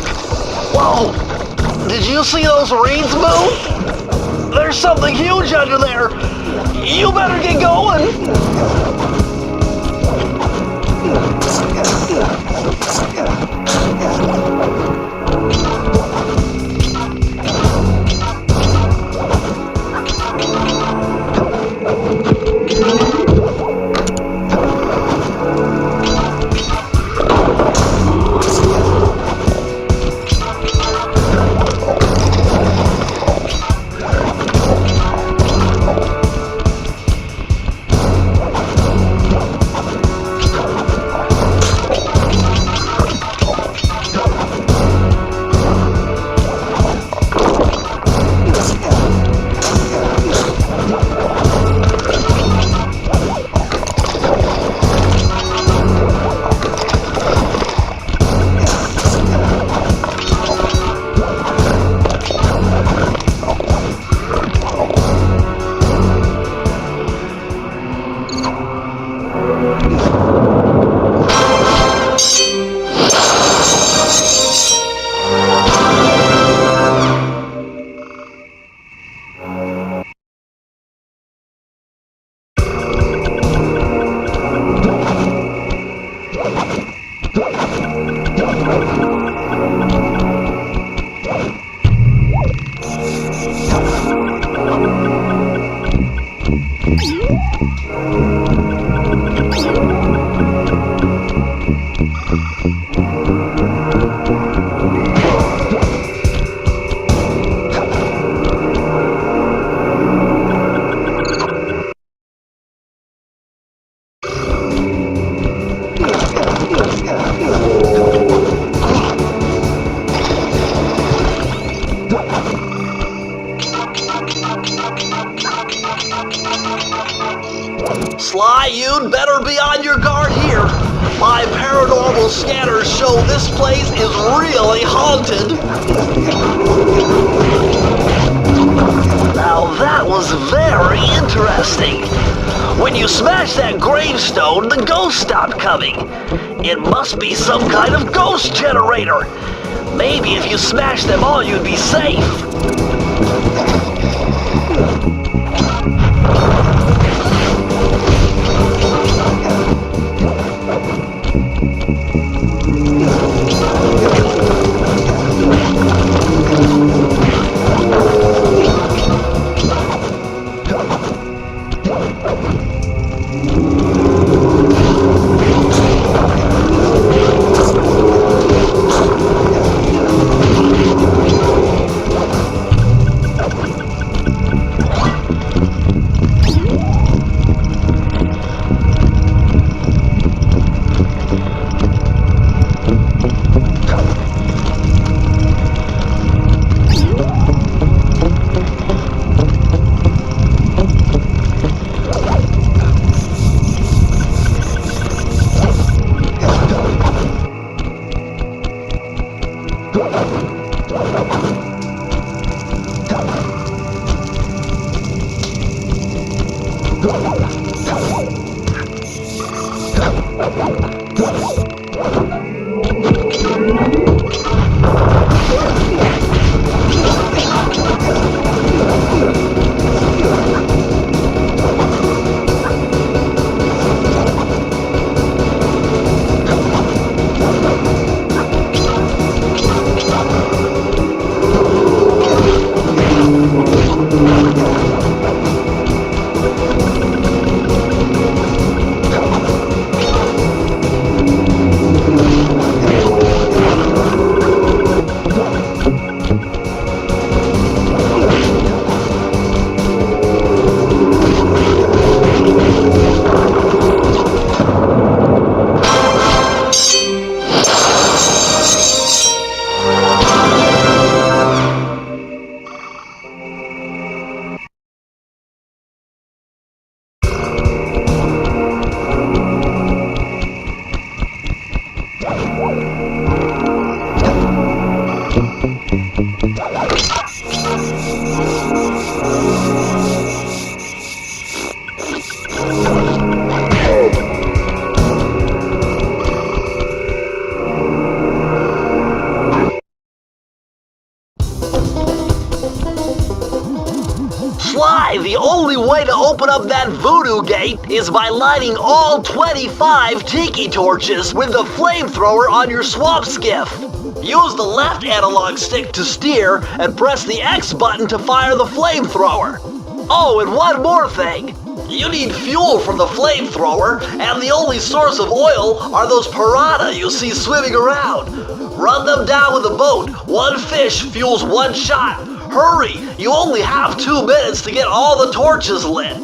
B: Whoa! Did you see those reeds move? There's something huge under there. You better get going. Sly, you'd better be on your guard here. My paranormal scanners show this place is really haunted. Now that was very interesting. When you smash that gravestone, the ghosts stop coming. It must be some kind of ghost generator. Maybe if you smash them all, you'd be safe. The only way to open up that voodoo gate is by lighting all 25 tiki torches with the flamethrower on your swamp skiff. Use the left analog stick to steer and press the X button to fire the flamethrower. Oh, and one more thing. You need fuel for the flamethrower, and the only source of oil are those piranha you see swimming around. Run them down with a boat. One fish fuels one shot. Hurry! You only have 2 minutes to get all the torches lit.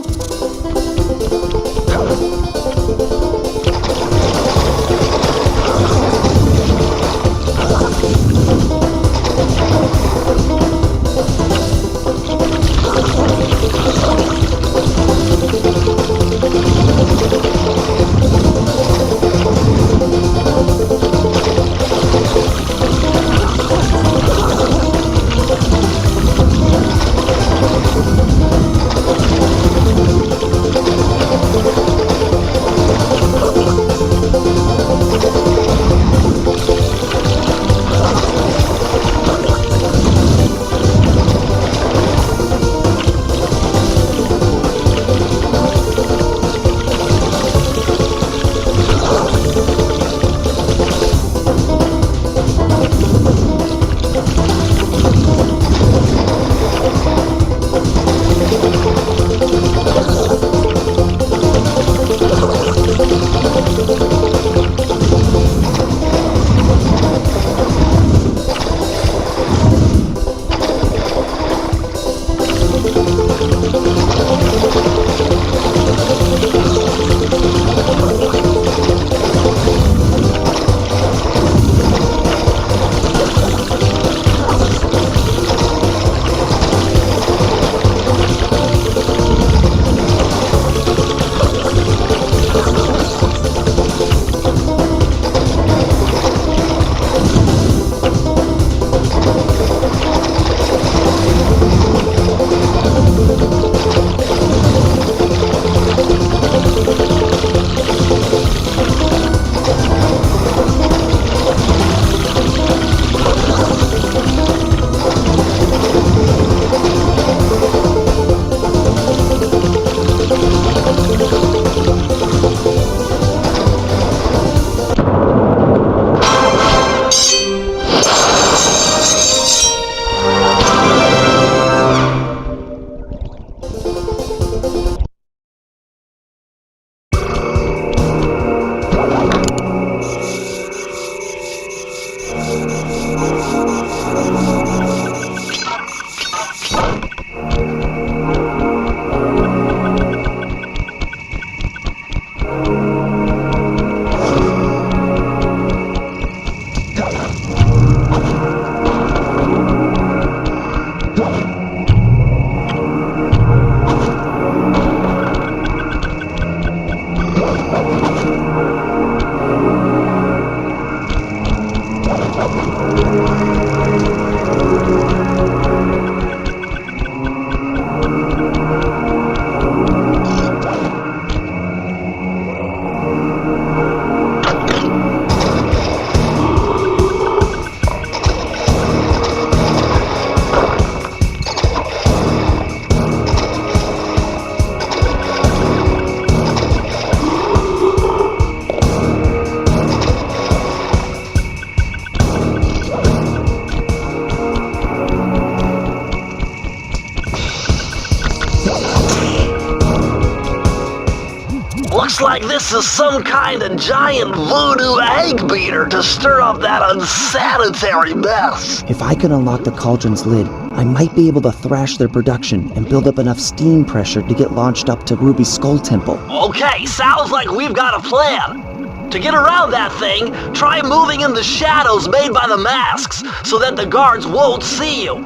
B: Looks like this is some kind of giant voodoo egg beater to stir up that unsanitary mess.
I: If I could unlock the cauldron's lid, I might be able to thrash their production and build up enough steam pressure to get launched up to Ruby's Skull Temple.
B: Okay, sounds like we've got a plan. To get around that thing, try moving in the shadows made by the masks so that the guards won't see you.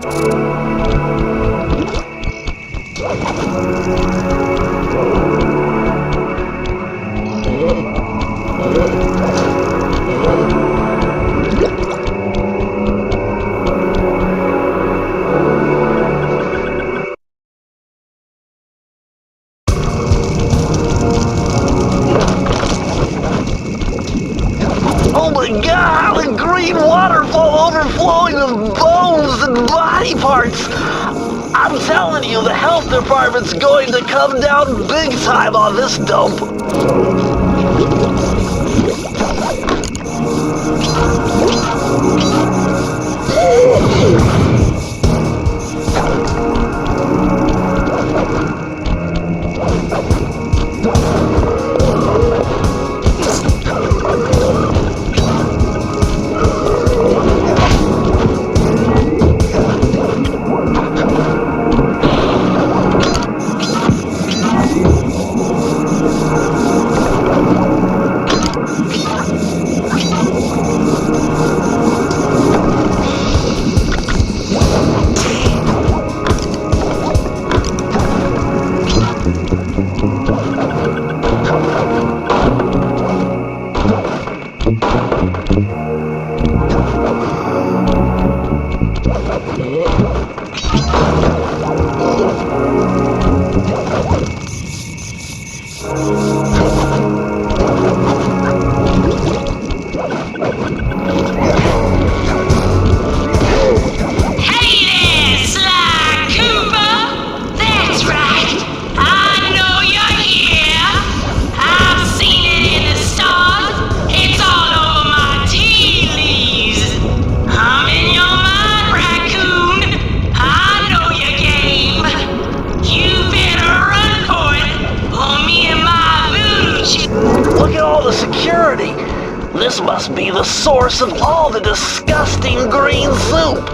B: Oh my god, the green waterfall overflowing with bones and body parts. I'm telling you, the health department's going to come down big time on this dump. This must be the source of all the disgusting green soup.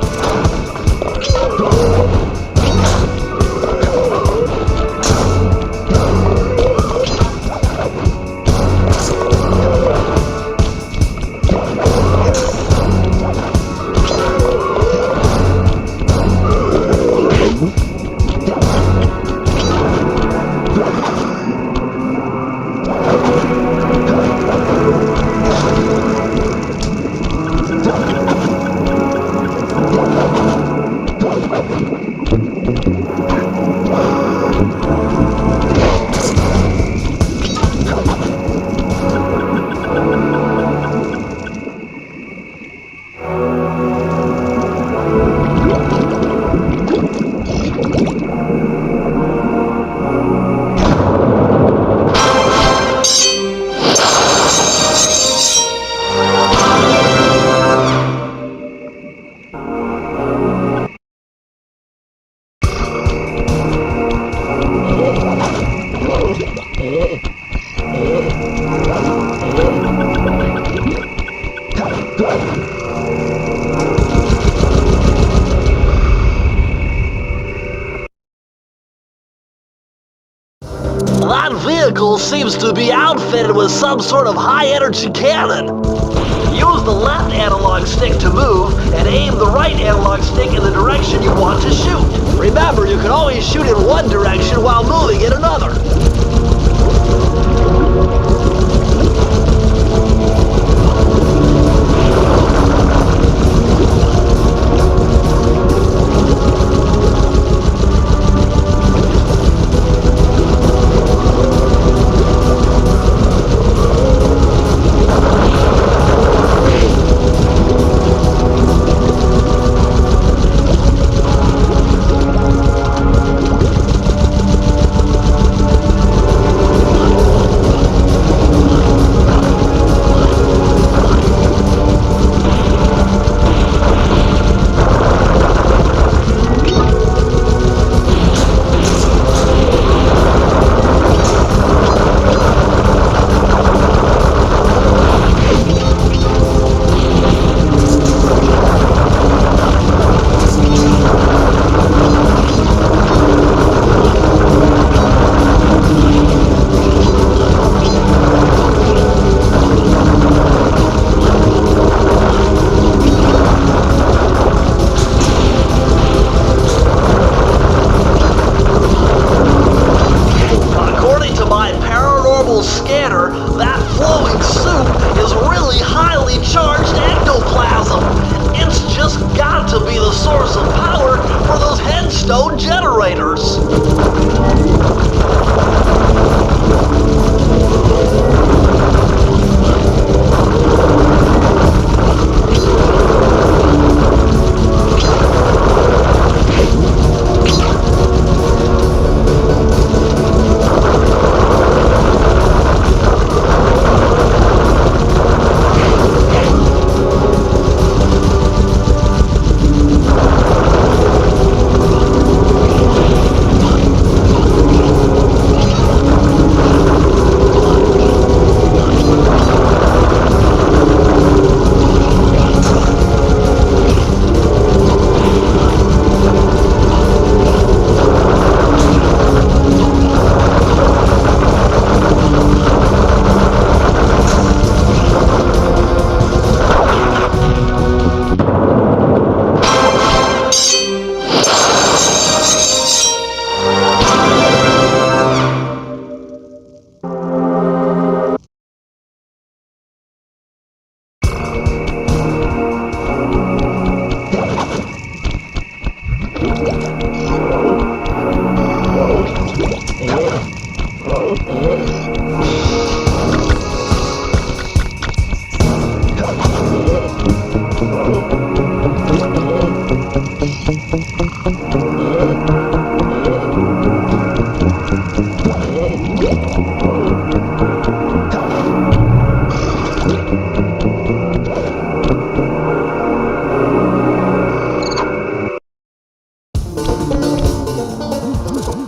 B: That vehicle seems to be outfitted with some sort of high-energy cannon. Use the left analog stick to move, and aim the right analog stick in the direction you want to shoot. Remember, you can always shoot in one direction while moving in another. redstone generators.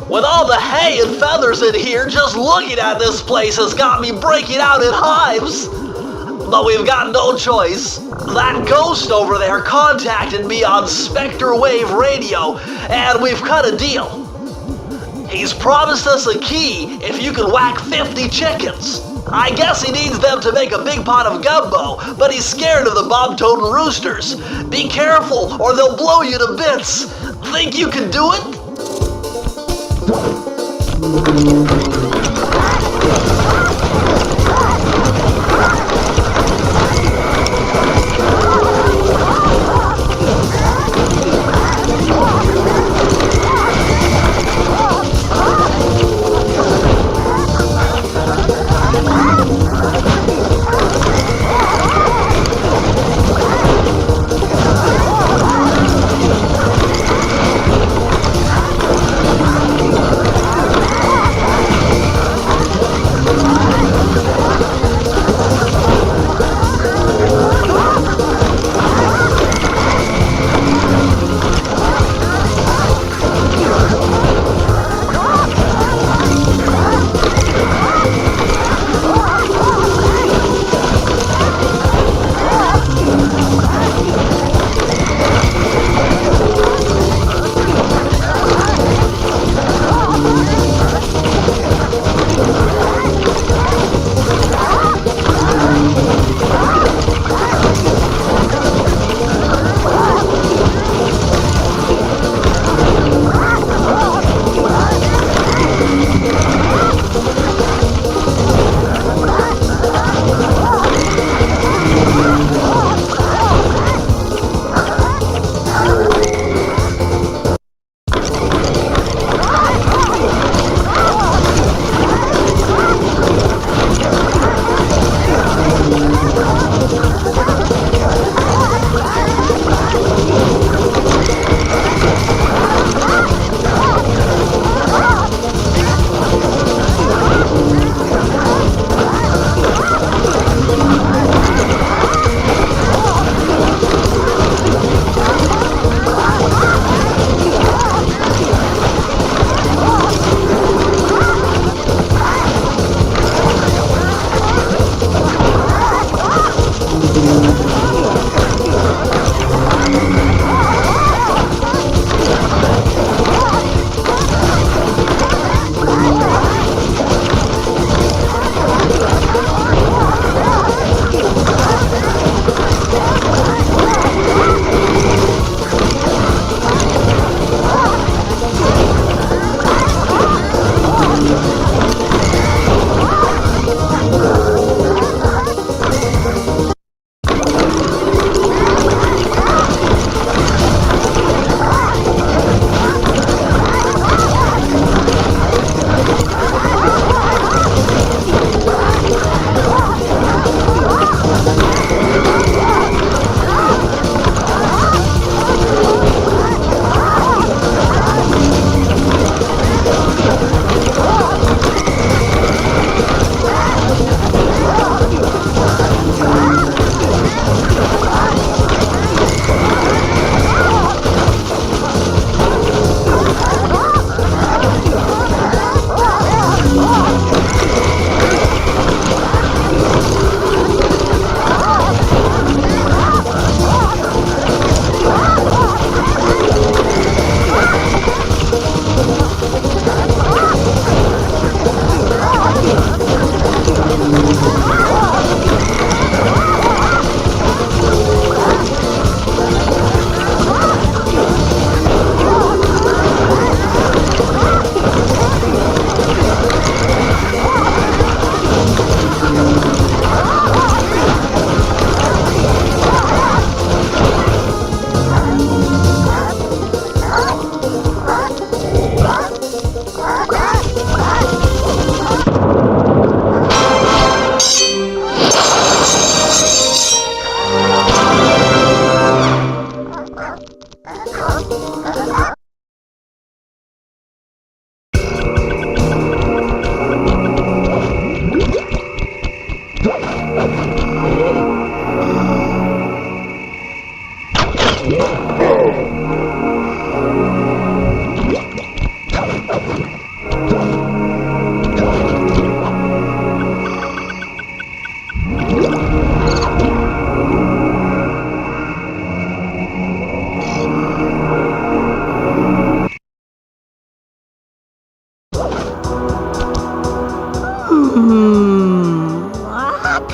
B: With all the hay and feathers in here, just looking at this place has got me breaking out in hives. But we've got no choice. That ghost over there contacted me on Spectre Wave Radio, and we've cut a deal. He's promised us a key if you can whack 50 chickens. I guess he needs them to make a big pot of gumbo, but he's scared of the bob-toed roosters. Be careful, or they'll blow you to bits. Think you can do it?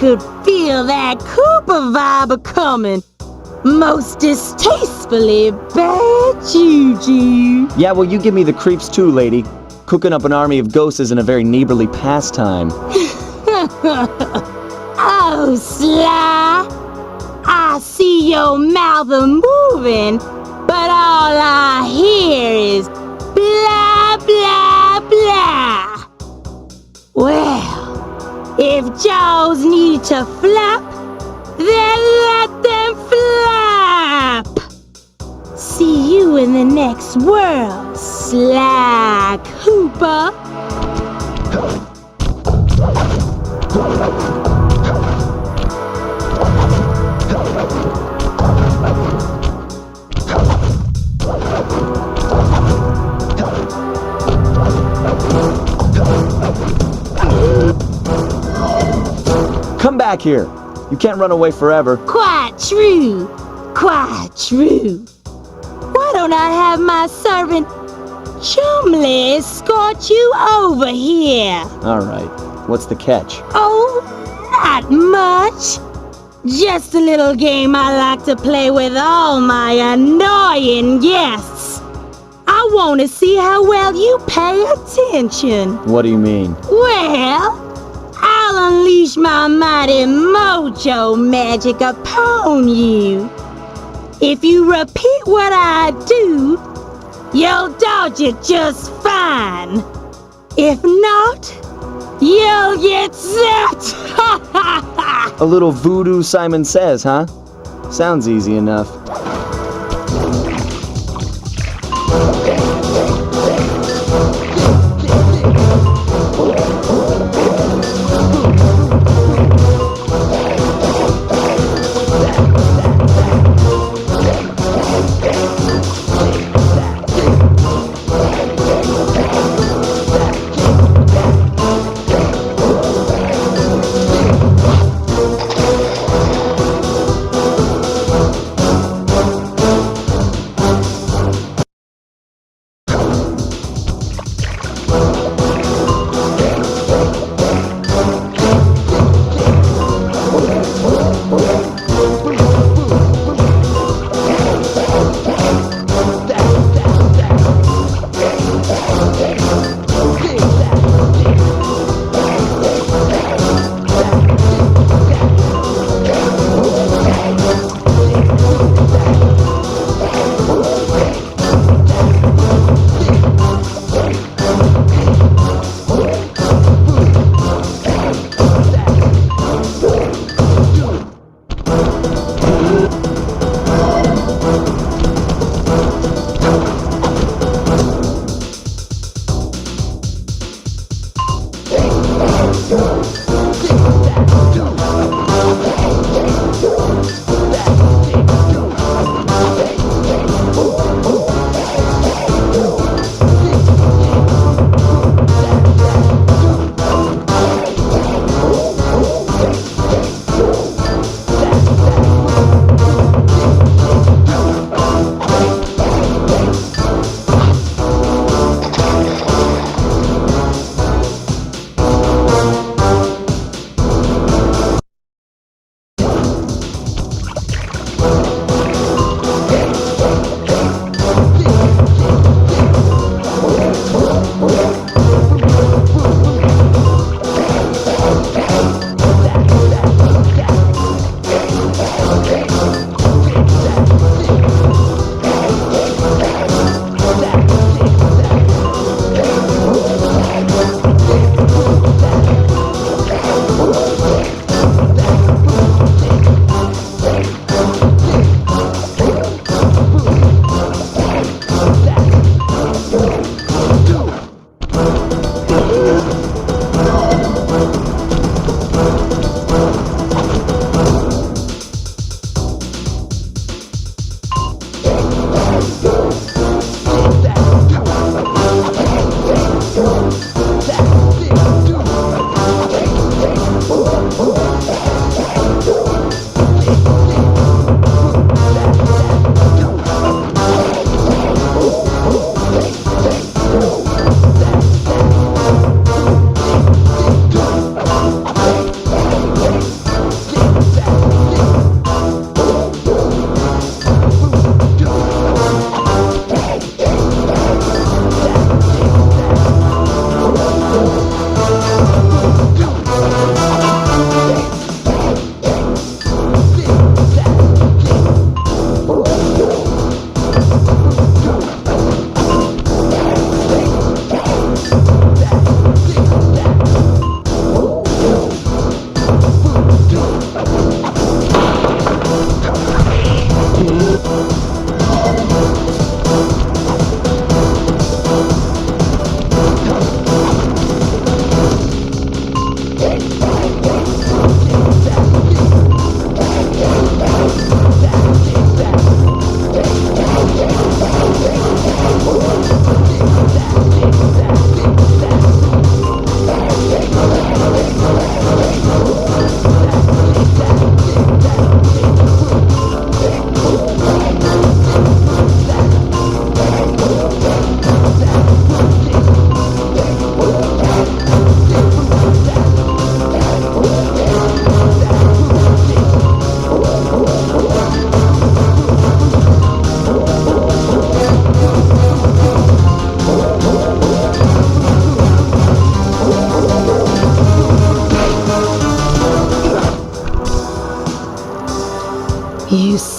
E: could feel that Cooper vibe a-coming. Most distastefully bad juju.
F: Yeah, well, you give me the creeps too, lady. Cooking up an army of ghosts isn't a very neighborly pastime.
E: Oh, Sly. I see your mouth a-moving, but all I hear is blah, blah, blah. Well, if jaws need to flap, then let them flap. See you in the next world, Sly Cooper.
F: Come back here. You can't run away forever.
E: Quite true. Quite true. Why don't I have my servant Chumley escort you over here?
F: All right. What's the catch?
E: Oh, not much. Just a little game I like to play with all my annoying guests. I want to see how well you pay attention.
F: What do you mean?
E: Well, I'll unleash my mighty mojo magic upon you. If you repeat what I do, you'll dodge it just fine. If not, you'll get zapped!
F: A little voodoo Simon Says, huh? Sounds easy enough.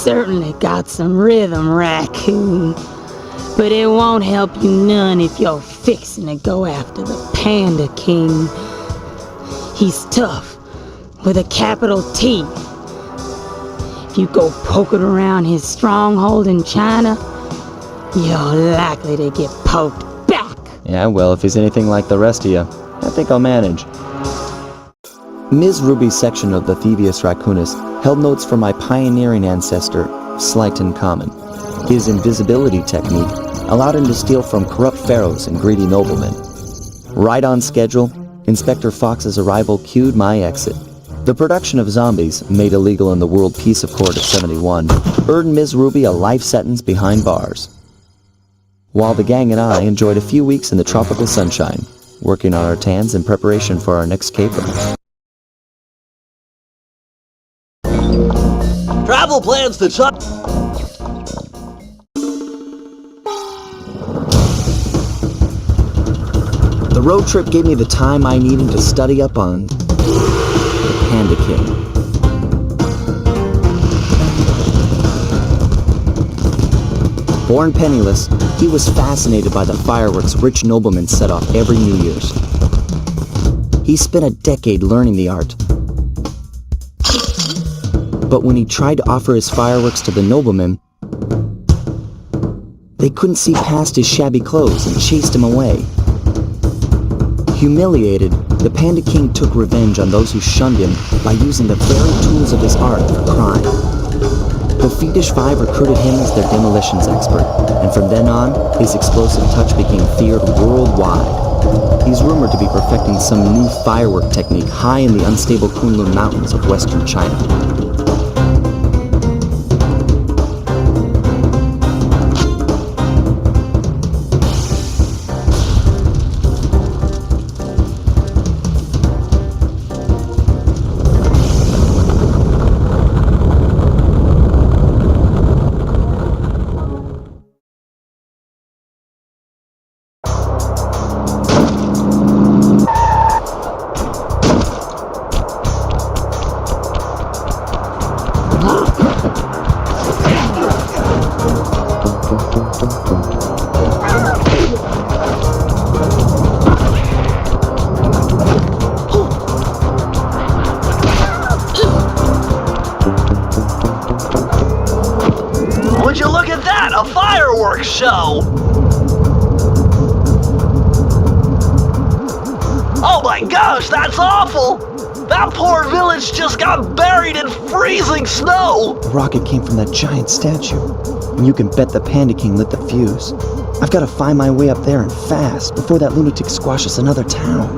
E: certainly got some rhythm, Raccoon. But it won't help you none if you're fixing to go after the Panda King. He's tough, with a capital T. If you go poking around his stronghold in China, you're likely to get poked back.
F: Yeah, well, if he's anything like the rest of you, I think I'll manage. Ms. Ruby's section of the Thievus Raccoonus held notes from my pioneering ancestor, Slighton Common. His invisibility technique allowed him to steal from corrupt pharaohs and greedy noblemen. Right on schedule, Inspector Fox's arrival cued my exit. The production of zombies, made illegal in the World Peace Accord of '71, earned Ms. Ruby a life sentence behind bars. While the gang and I enjoyed a few weeks in the tropical sunshine, working on our tans in preparation for our next caper.
B: Travel plans to China.
C: The road trip gave me the time I needed to study up on the Panda King. Born penniless, he was fascinated by the fireworks rich noblemen set off every New Year's. He spent a decade learning the art. But when he tried to offer his fireworks to the noblemen, they couldn't see past his shabby clothes and chased him away. Humiliated, the Panda King took revenge on those who shunned him by using the very tools of his art for crime. The Fiendish Five recruited him as their demolitions expert, and from then on, his explosive touch became feared worldwide. He's rumored to be perfecting some new firework technique high in the unstable Kunlun Mountains of western China.
B: Would you look at that? A fireworks show! Oh my gosh, that's awful! That poor village just got buried in freezing snow!
I: The rocket came from that giant statue, and you can bet the Panda King lit the fuse. I've got to find my way up there and fast before that lunatic squashes another town.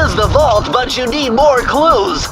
B: is the vault, but you need more clues.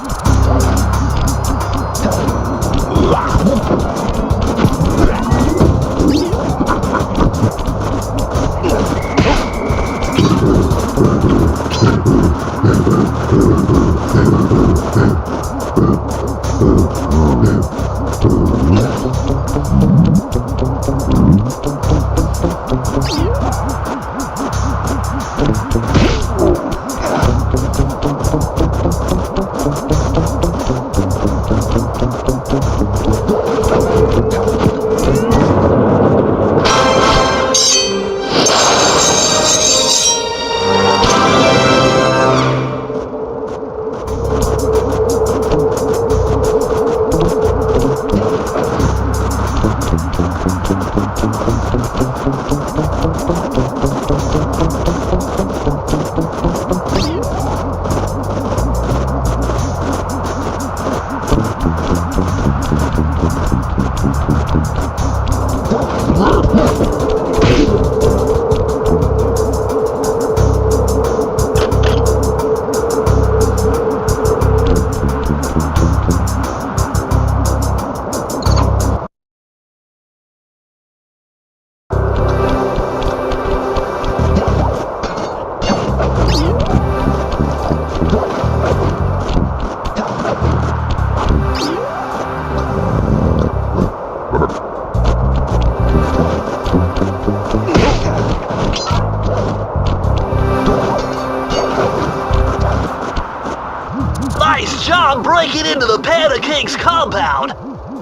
B: Nice job breaking into the Panda King's compound.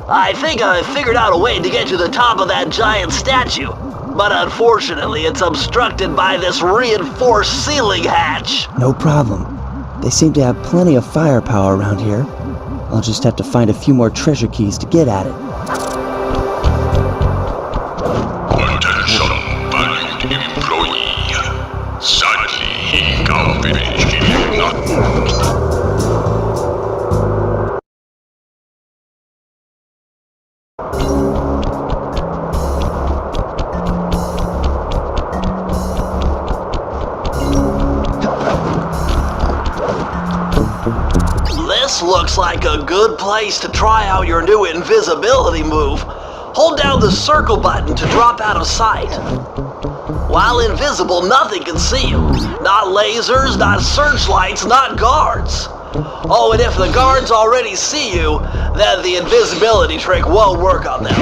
B: I think I figured out a way to get to the top of that giant statue, but unfortunately it's obstructed by this reinforced ceiling hatch.
I: No problem. They seem to have plenty of firepower around here. I'll just have to find a few more treasure keys to get at it.
G: Attention, valued employee. Sadly, he can't finish killing nothing.
B: This looks like a good place to try out your new invisibility move. Hold down the circle button to drop out of sight. While invisible, nothing can see you. Not lasers, not searchlights, not guards. Oh, and if the guards already see you, then the invisibility trick won't work on them.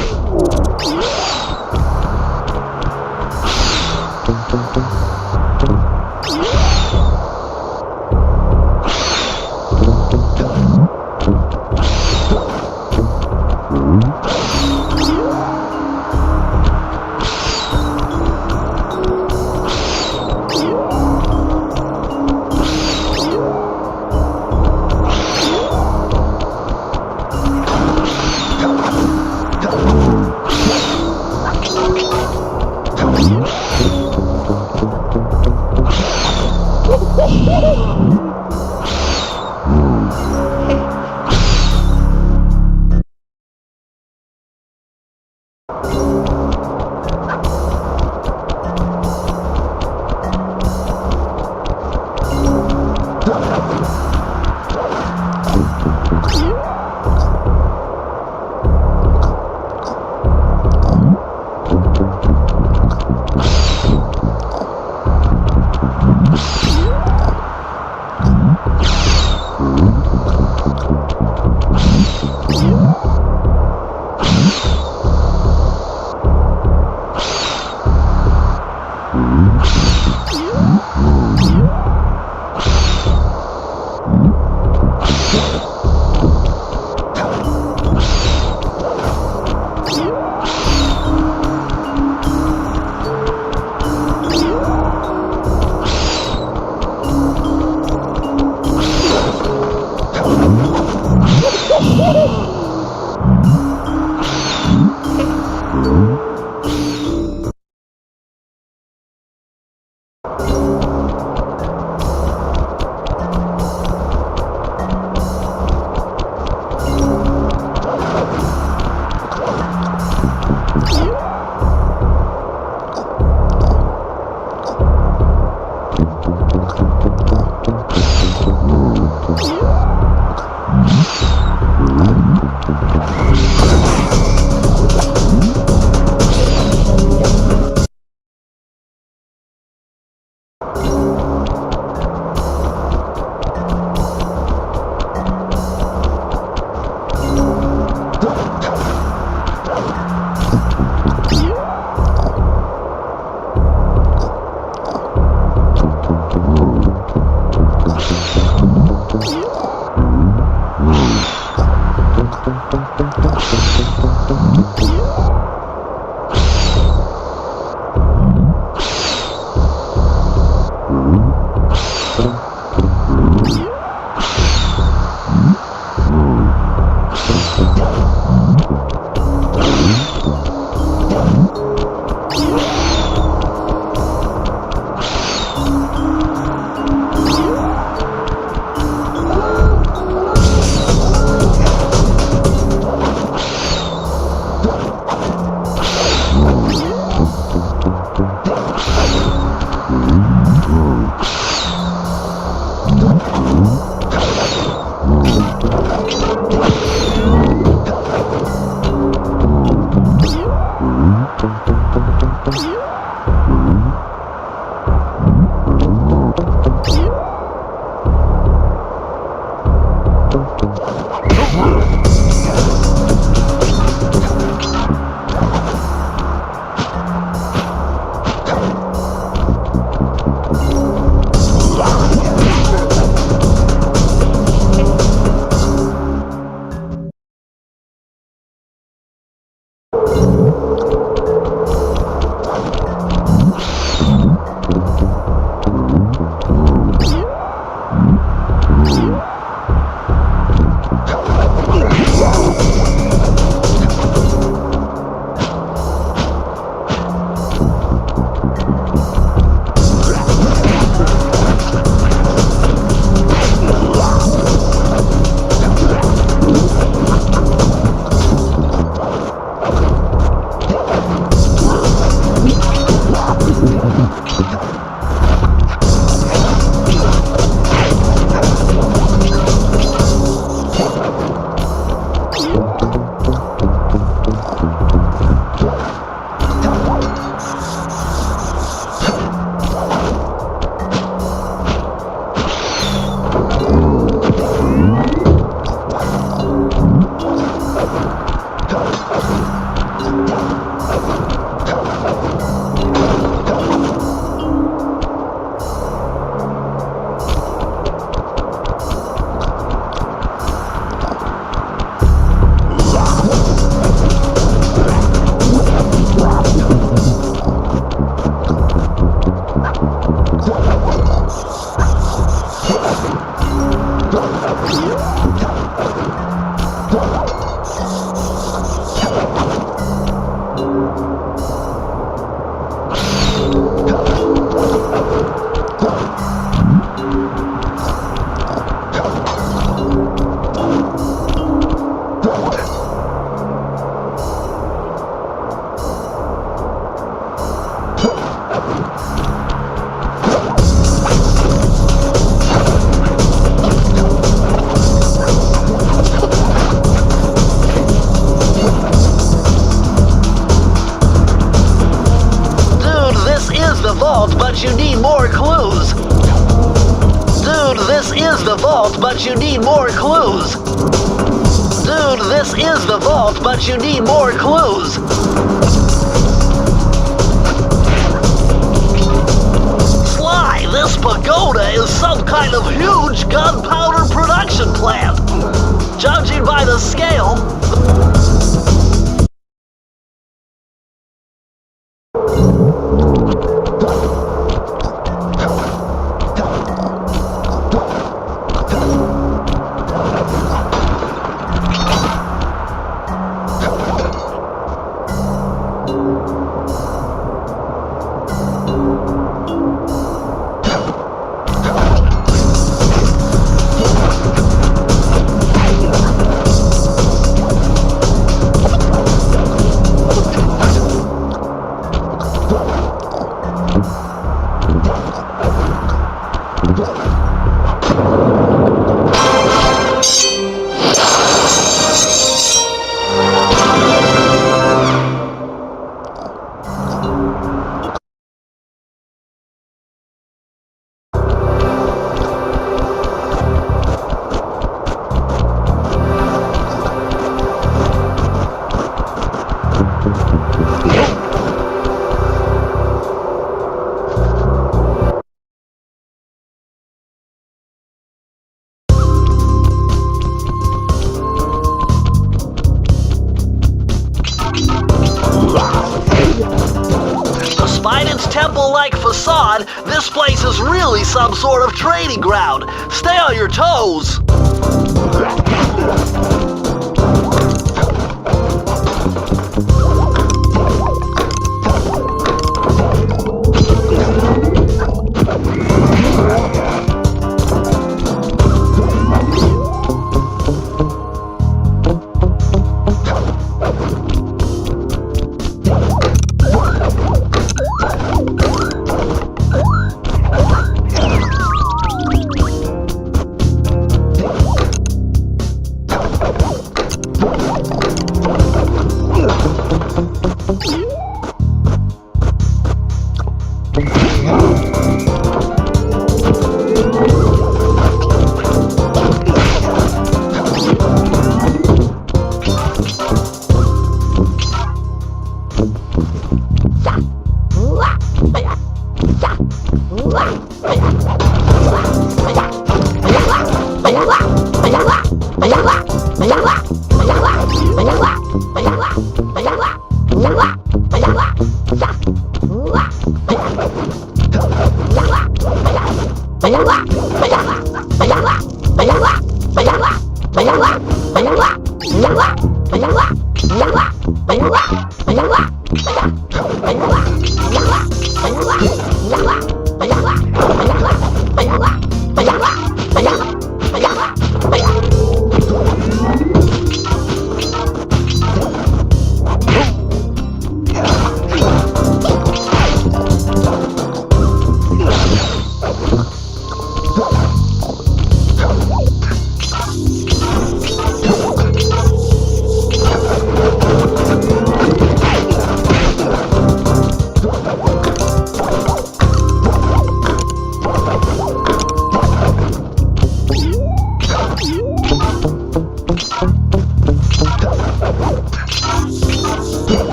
B: but you need more clues. Dude, this is the vault, but you need more clues. Dude, this is the vault, but you need more clues. Sly, this pagoda is some kind of huge gunpowder production plant. Judging by the scale, temple-like facade, this place is really some sort of training ground. Stay on your toes.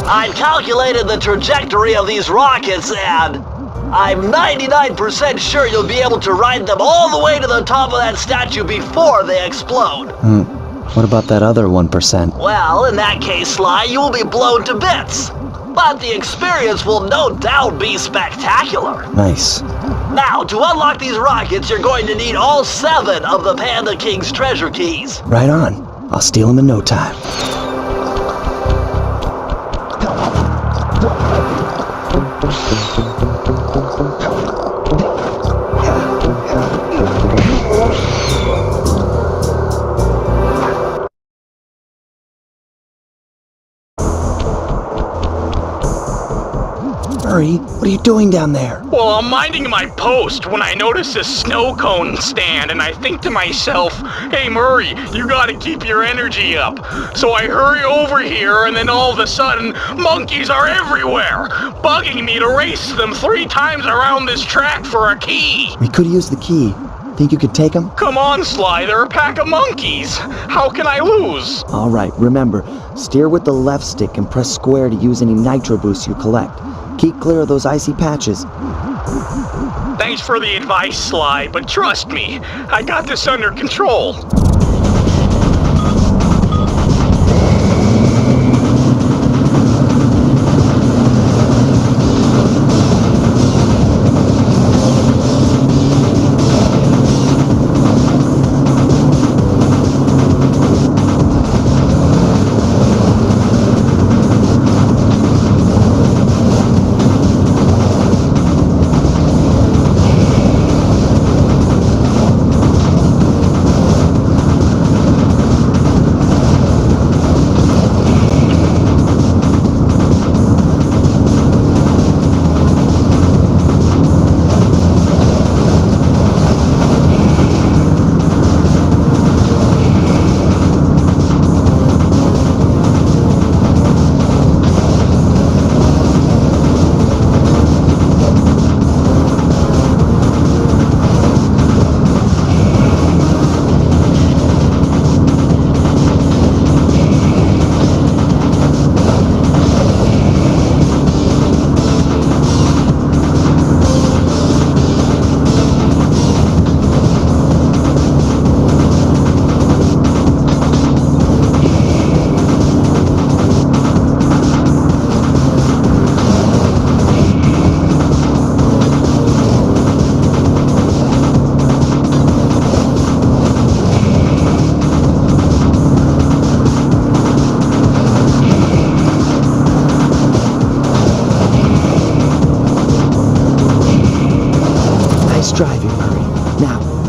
B: I've calculated the trajectory of these rockets, and I'm 99% sure you'll be able to ride them all the way to the top of that statue before they explode.
F: What about that other 1%?
B: Well, in that case, Sly, you will be blown to bits. But the experience will no doubt be spectacular.
F: Nice.
B: Now, to unlock these rockets, you're going to need all 7 of the Panda King's treasure keys.
F: Right on. I'll steal them in no time.
I: Murray, what are you doing down there?
D: Well, I'm minding my post when I notice this snow cone stand, and I think to myself, hey Murray, you gotta keep your energy up. So I hurry over here, and then all of a sudden, monkeys are everywhere, bugging me to race them 3 times around this track for a key.
I: We could use the key. Think you could take them?
D: Come on, Sly, they're a pack of monkeys. How can I lose?
I: All right, remember, steer with the left stick and press square to use any nitro boosts you collect. Keep clear of those icy patches.
D: Thanks for the advice, Sly, but trust me, I got this under control.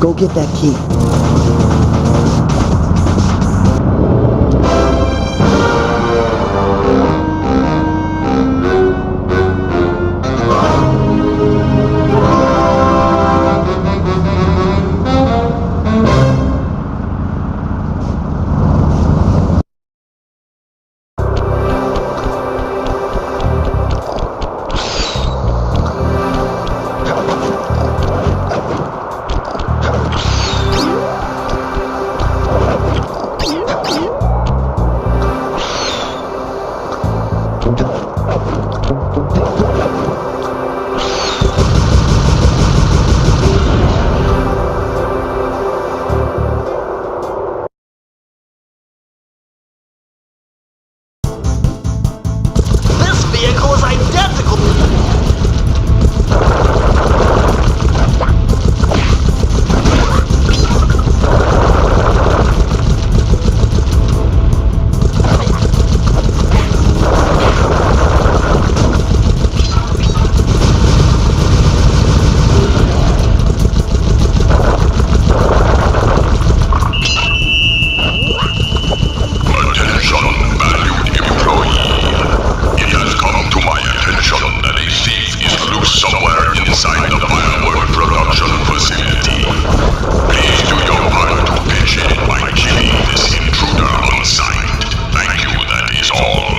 I: Go get that key.
B: This vehicle is identical.
G: Attention, valued employee. It has come to my attention that a thief is loose somewhere inside the firework production facility. Please do your part to pitch in by killing this intruder on sight. Thank you, that is all.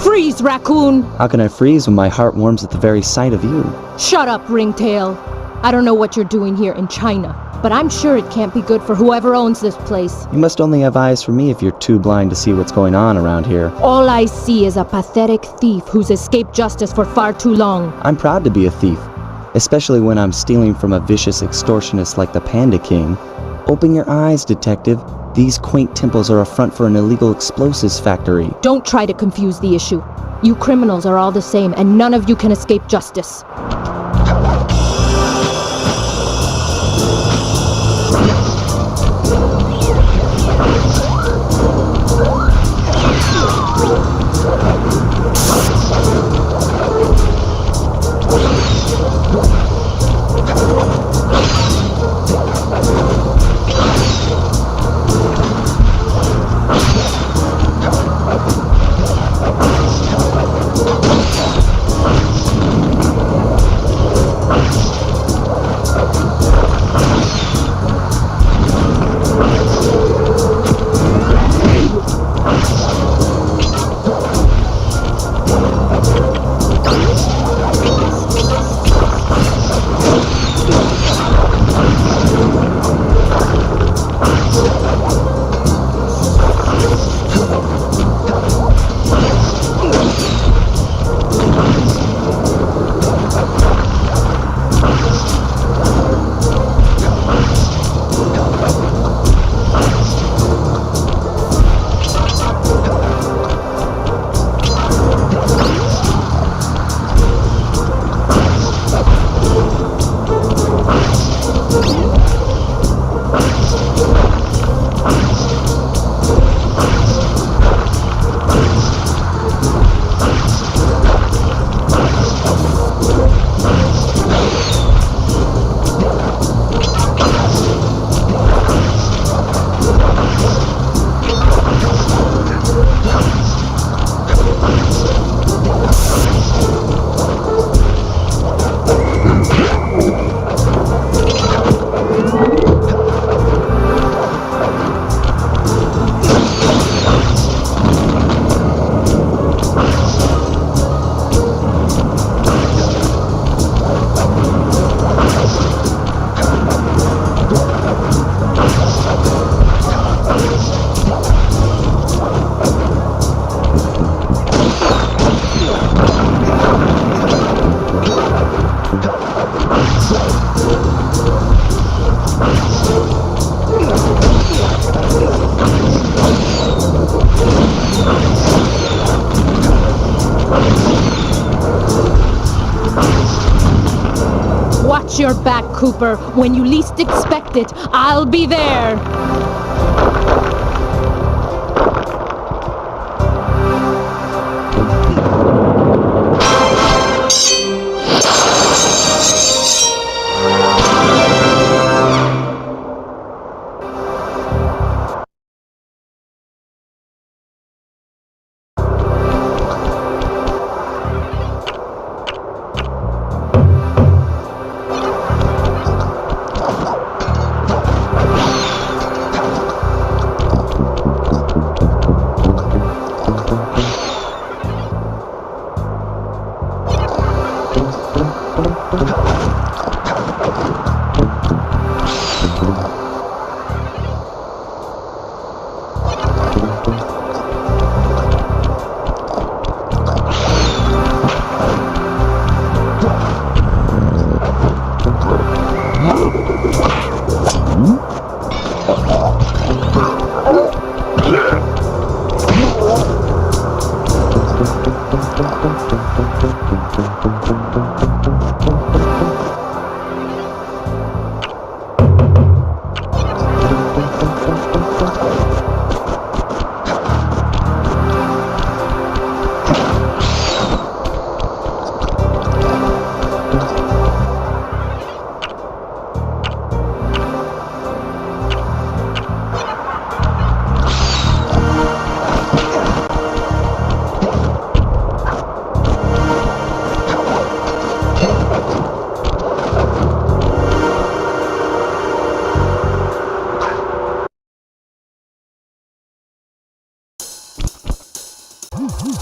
E: Freeze, Raccoon!
F: How can I freeze when my heart warms at the very sight of you?
E: Shut up, Ringtail. I don't know what you're doing here in China, but I'm sure it can't be good for whoever owns this place.
F: You must only have eyes for me if you're too blind to see what's going on around here.
E: All I see is a pathetic thief who's escaped justice for far too long.
F: I'm proud to be a thief, especially when I'm stealing from a vicious extortionist like the Panda King. Open your eyes, detective. These quaint temples are a front for an illegal explosives factory.
E: Don't try to confuse the issue. You criminals are all the same, and none of you can escape justice. your back, Cooper. When you least expect it, I'll be there.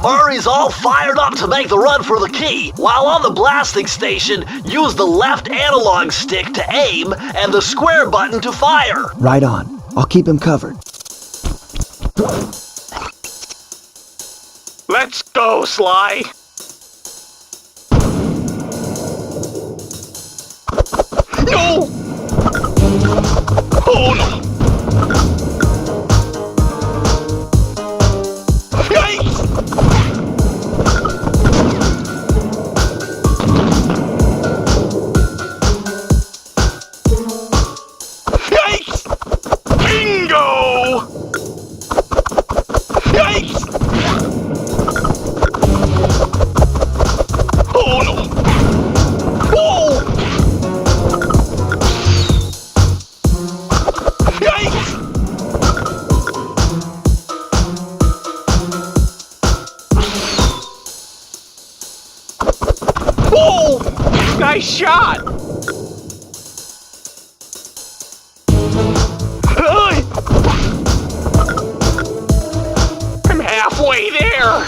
B: Murray's all fired up to make the run for the key. While on the blasting station, use the left analog stick to aim and the square button to fire.
I: Right on. I'll keep him covered.
D: Let's go, Sly. No! Oh no! Yikes! Yikes! Bingo! Yikes! Oh no! Whoa! Yikes! Whoa! Nice shot! Hey! I'm halfway there!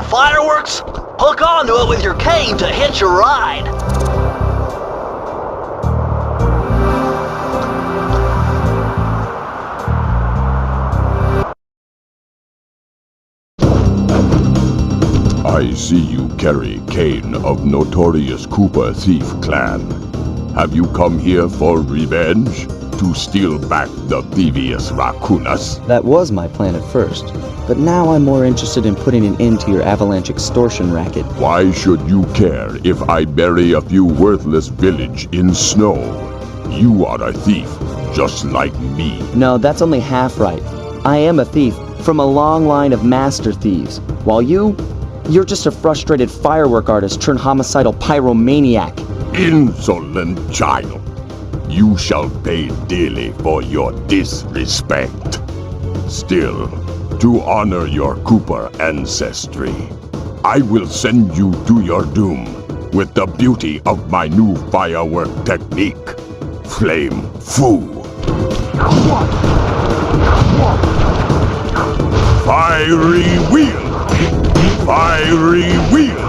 B: of fireworks? Hook onto it with your cane to hitch a ride.
H: I see you carry Kane of notorious Cooper Thief clan. Have you come here for revenge? To steal back the Thievus Raccoonus?
F: That was my plan at first, but now I'm more interested in putting an end to your avalanche extortion racket.
H: Why should you care if I bury a few worthless village in snow? You are a thief, just like me.
F: No, that's only half right. I am a thief from a long line of master thieves, while you're just a frustrated firework artist turned homicidal pyromaniac.
H: Insolent child. You shall pay dearly for your disrespect. Still, to honor your Cooper ancestry, I will send you to your doom with the beauty of my new firework technique, Flame Foo. Fiery wheel! Fiery wheel!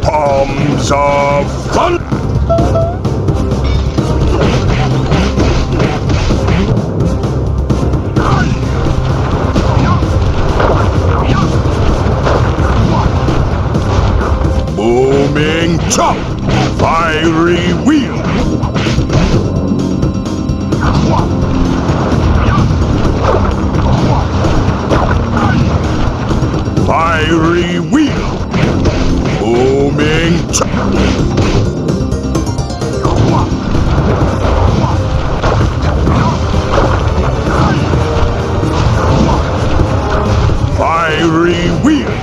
H: Palms of thunder! Booming chop! Fiery wheel! Fiery wheel! Booming chop! Fiery wheel!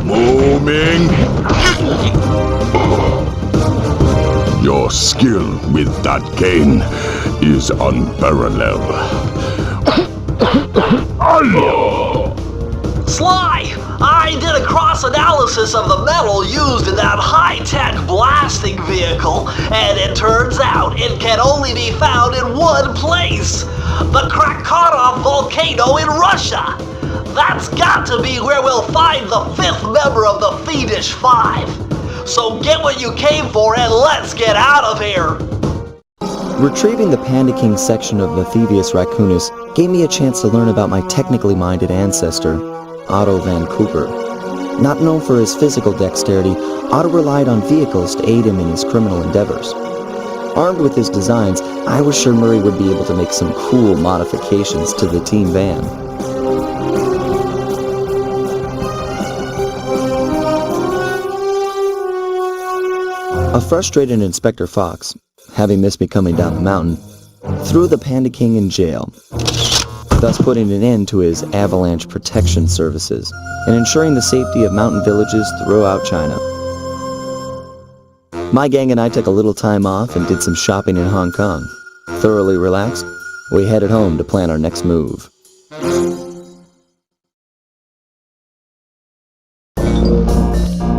H: Booming. Your skill with that cane is unparalleled.
B: Sly! I did a cross-analysis of the metal used in that high-tech blasting vehicle, and it turns out it can only be found in one place. The Raccoonus volcano in Russia. That's got to be where we'll find the 5th member of the Fiendish Five. So get what you came for and let's get out of here!
F: Retrieving the Panda King section of the Thievus Raccoonus gave me a chance to learn about my technically minded ancestor, Otto Van Cooper. Not known for his physical dexterity, Otto relied on vehicles to aid him in his criminal endeavors. Armed with his designs, I was sure Murray would be able to make some cool modifications to the team van. A frustrated Inspector Fox, having missed me coming down the mountain, threw the Panda King in jail, thus putting an end to his avalanche protection services and ensuring the safety of mountain villages throughout China. My gang and I took a little time off and did some shopping in Hong Kong. Thoroughly relaxed, we headed home to plan our next move.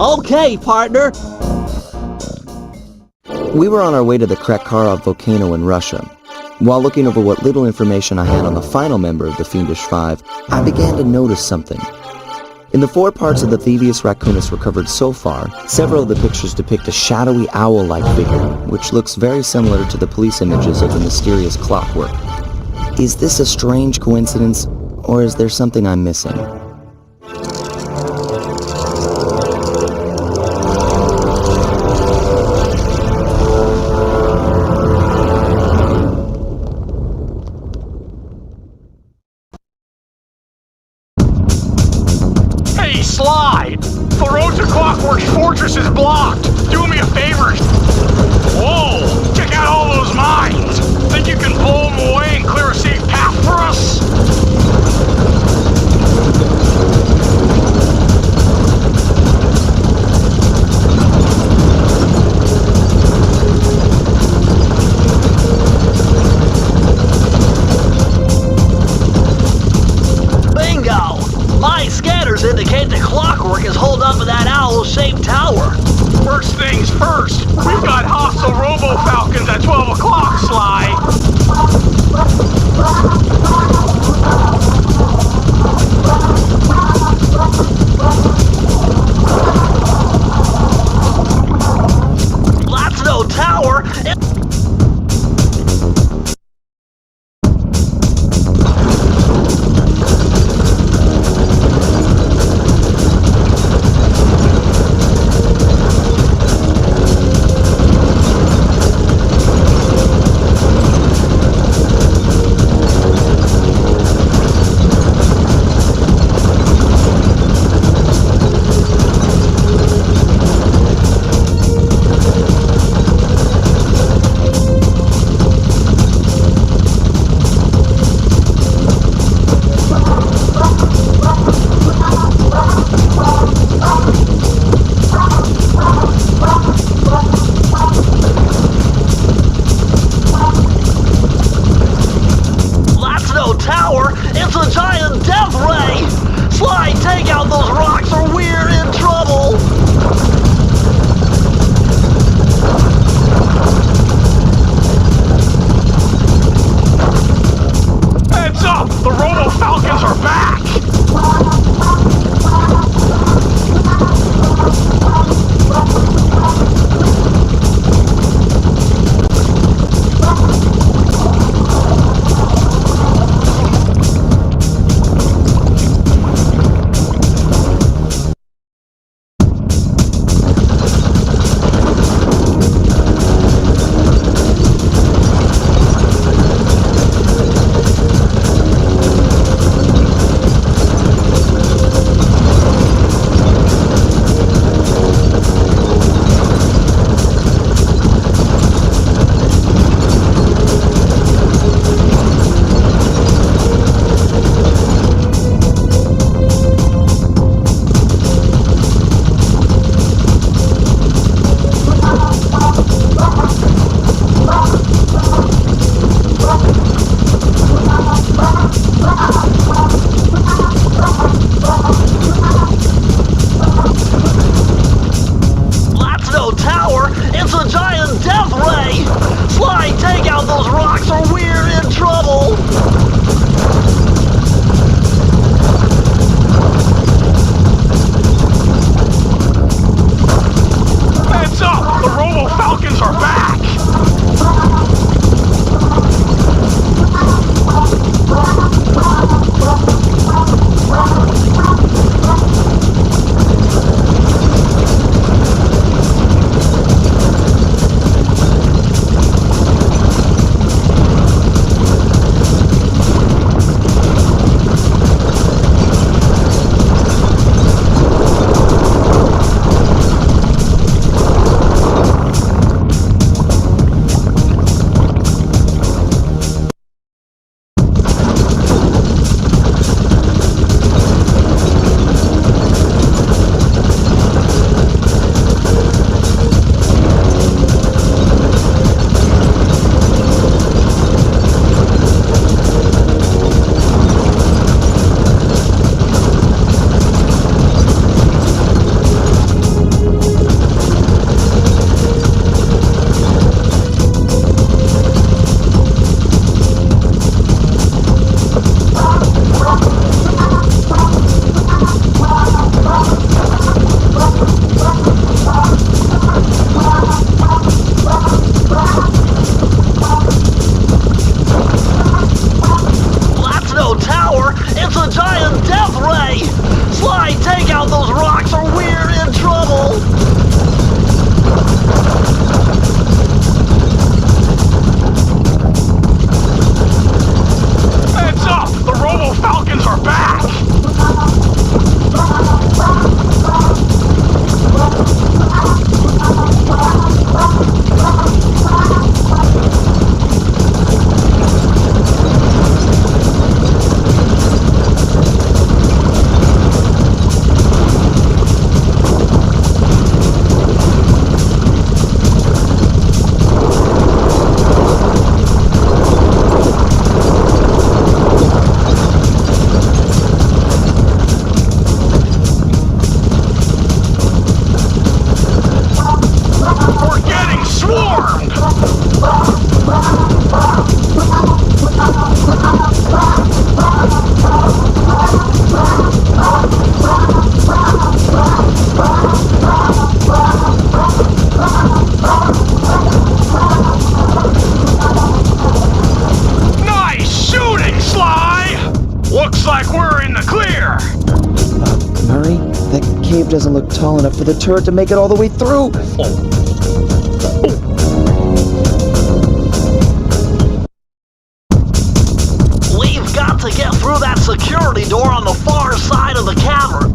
B: Okay, partner.
F: We were on our way to the Raccoonus volcano in Russia. While looking over what little information I had on the final member of the Fiendish Five, I began to notice something. In the 4 parts of the Thievus Raccoonus recovered so far, several of the pictures depict a shadowy owl-like figure, which looks very similar to the police images of the mysterious clockwork. Is this a strange coincidence, or is there something I'm missing?
D: Sly! The road to Clockwork's fortress is blocked! Do me a favor! Whoa! Check out all those mines! Think you can blow them away and clear a safe path for us?
B: Indicate the clockwork is holed up in that owl-shaped tower.
D: First things first, we've got hostile
B: Sly, take out those rocks or we're in trouble!
D: Heads up! The Robo Falcons are back!
I: cave doesn't look tall enough for the turret to make it all the way through.
B: We've got to get through that security door on the far side of the cavern.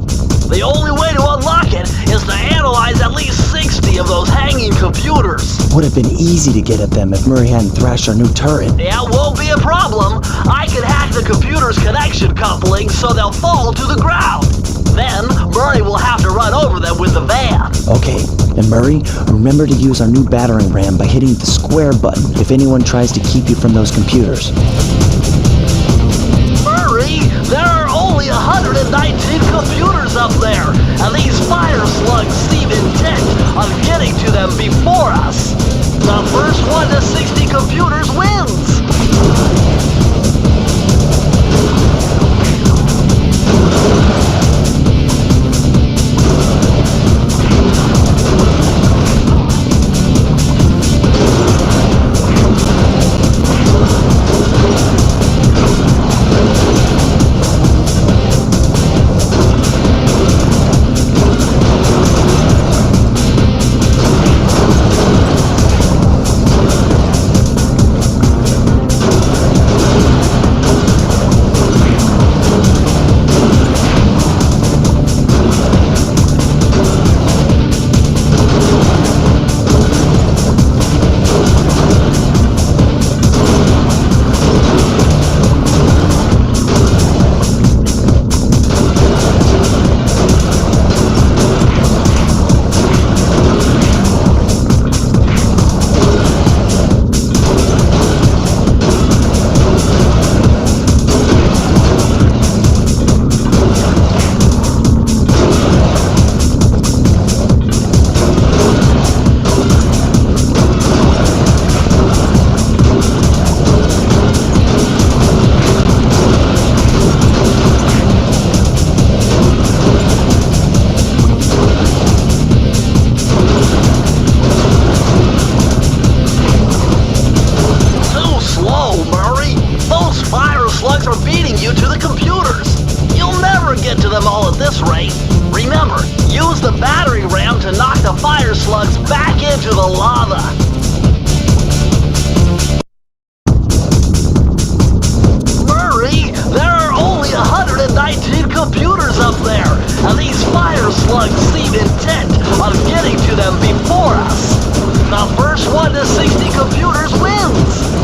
B: The only way to unlock it is to analyze at least 60 of those hanging computers.
I: Would have been easy to get at them if Murray hadn't thrashed our new turret.
B: Yeah, won't be a problem. I can hack the computer's connection coupling so they'll fall to the ground. Then, Murray will have to run over them with the van.
I: Okay, and Murray, remember to use our new battering ram by hitting the square button if anyone tries to keep you from those computers.
B: Murray, there are only 119 slugs are beating you to the computers. You'll never get to them all at this rate. Remember, use the battering ram to knock the fire slugs back into the lava. Murray, there are only 119 computers up there, and these fire slugs seem intent on getting to them before us. The first one to 60 computers wins.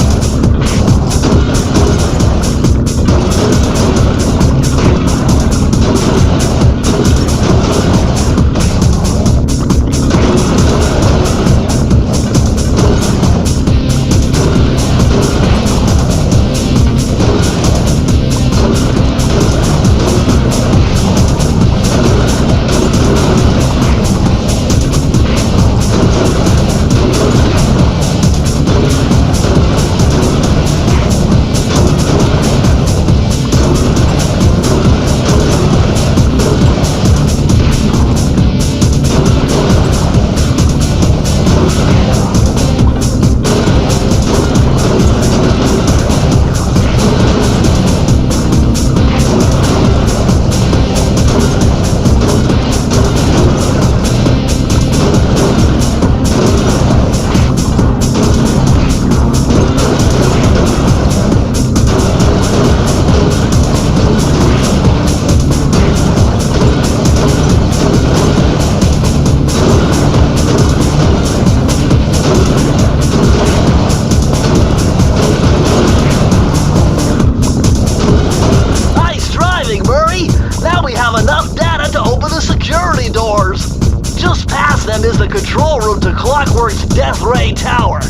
B: Is the control room to Clockwork's Death Ray Tower.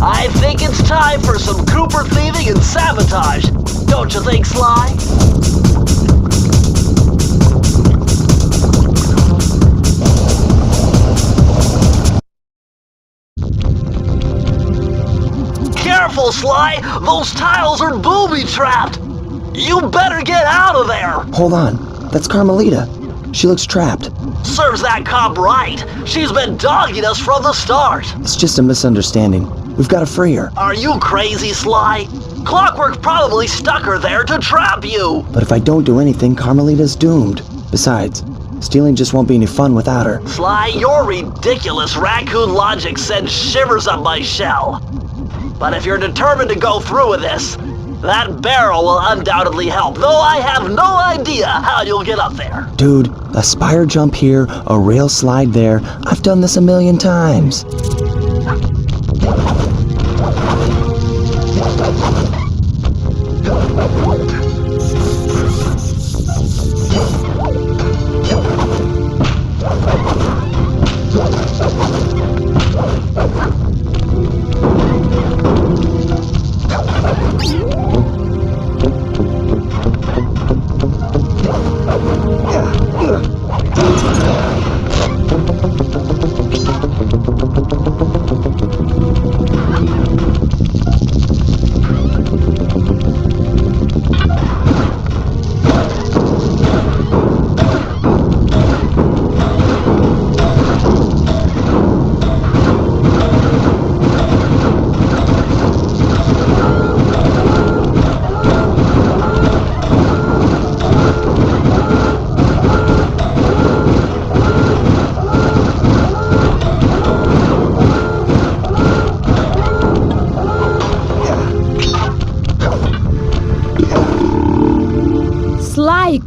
B: I think it's time for some Cooper thieving and sabotage. Don't you think, Sly? Careful, Sly! Those tiles are booby-trapped! You better get out of there!
I: Hold on. That's Carmelita. She looks trapped.
B: Serves that cop right. She's been dogging us from the start.
I: It's just a misunderstanding. We've got to free her.
B: Are you crazy, Sly? Clockwork probably stuck her there to trap you.
I: But if I don't do anything, Carmelita's doomed. Besides, stealing just won't be any fun without her.
B: Sly, your ridiculous raccoon logic sends shivers up my shell. But if you're determined to go through with this, that barrel will undoubtedly help, though I have no idea how you'll get up there.
I: Dude, a spire jump here, a rail slide there. I've done this a million times.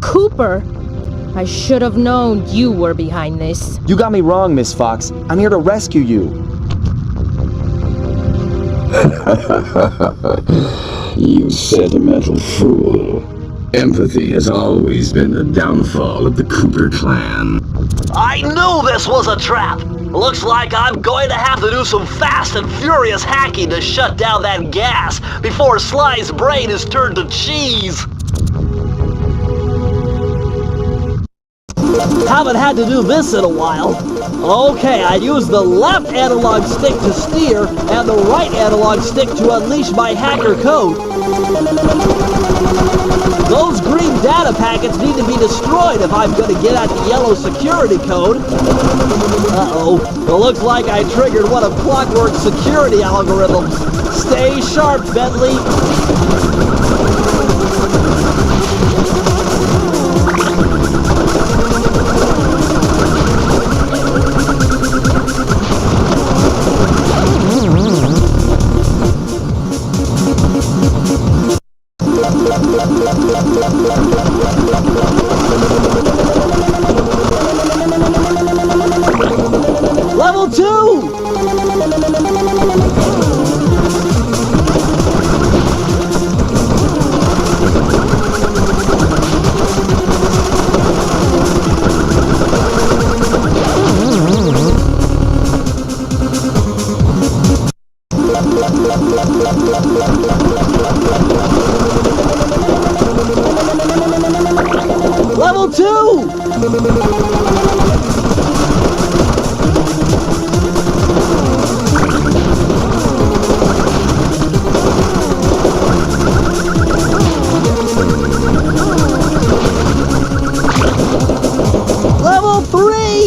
E: Cooper, I should have known you were behind this.
F: You got me wrong, Miss Fox. I'm here to rescue you.
K: You sentimental fool. Empathy has always been the downfall of the Cooper clan.
B: I knew this was a trap! Looks like I'm going to have to do some fast and furious hacking to shut down that gas before Sly's brain is turned to cheese. Haven't had to do this in a while. Okay, I use the left analog stick to steer and the right analog stick to unleash my hacker code. Those green data packets need to be destroyed if I'm going to get at the yellow security code. Uh-oh. It looks like I triggered one of Clockwork's security algorithms. Stay sharp, Bentley. Level 2! Level 2! Level 3!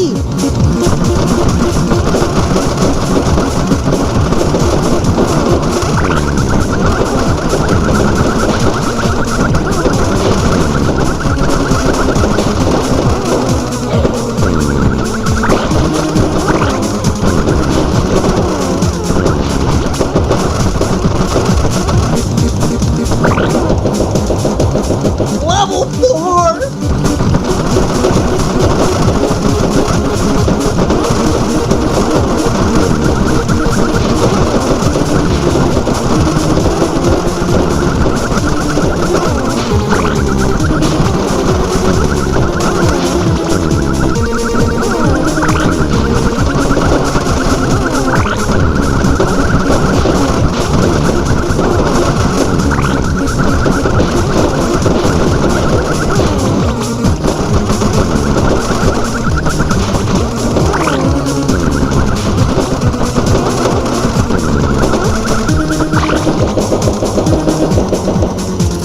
B: Level 4!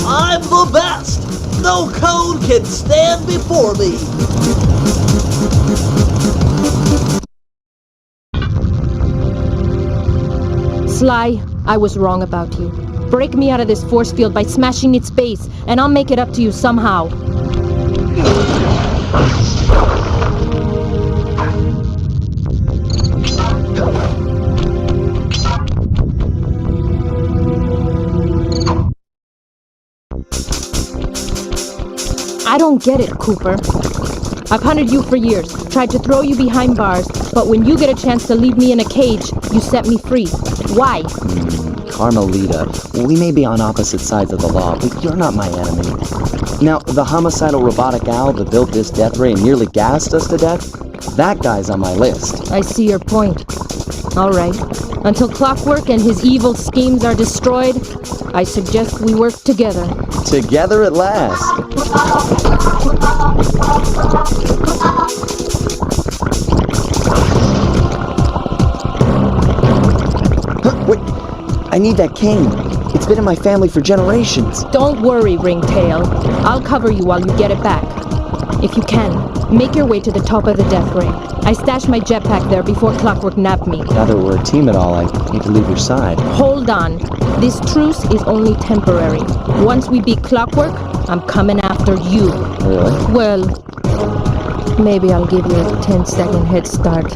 B: I'm the best! No cone can stand before me!
L: Sly, I was wrong about you. Break me out of this force field by smashing its base, and I'll make it up to you somehow. I don't get it, Cooper. I've hunted you for years, tried to throw you behind bars, but when you get a chance to leave me in a cage, you set me free. Why?
F: Carmelita, we may be on opposite sides of the law, but you're not my enemy. Now, the homicidal robotic owl that built this death ray and nearly gassed us to death, that guy's on my list.
L: I see your point. All right. Until Clockwork and his evil schemes are destroyed, I suggest we work together.
F: Together at last.
I: Wait, I need that cane. It's been in my family for generations.
L: Don't worry, Ringtail. I'll cover you while you get it back. If you can, make your way to the top of the death ray. I stashed my jetpack there before Clockwork nabbed me.
F: Now that we're a team at all, I need to leave your side.
L: Hold on. This truce is only temporary. Once we beat Clockwork, I'm coming after you.
F: Really?
L: Well, maybe I'll give you a 10-second head start.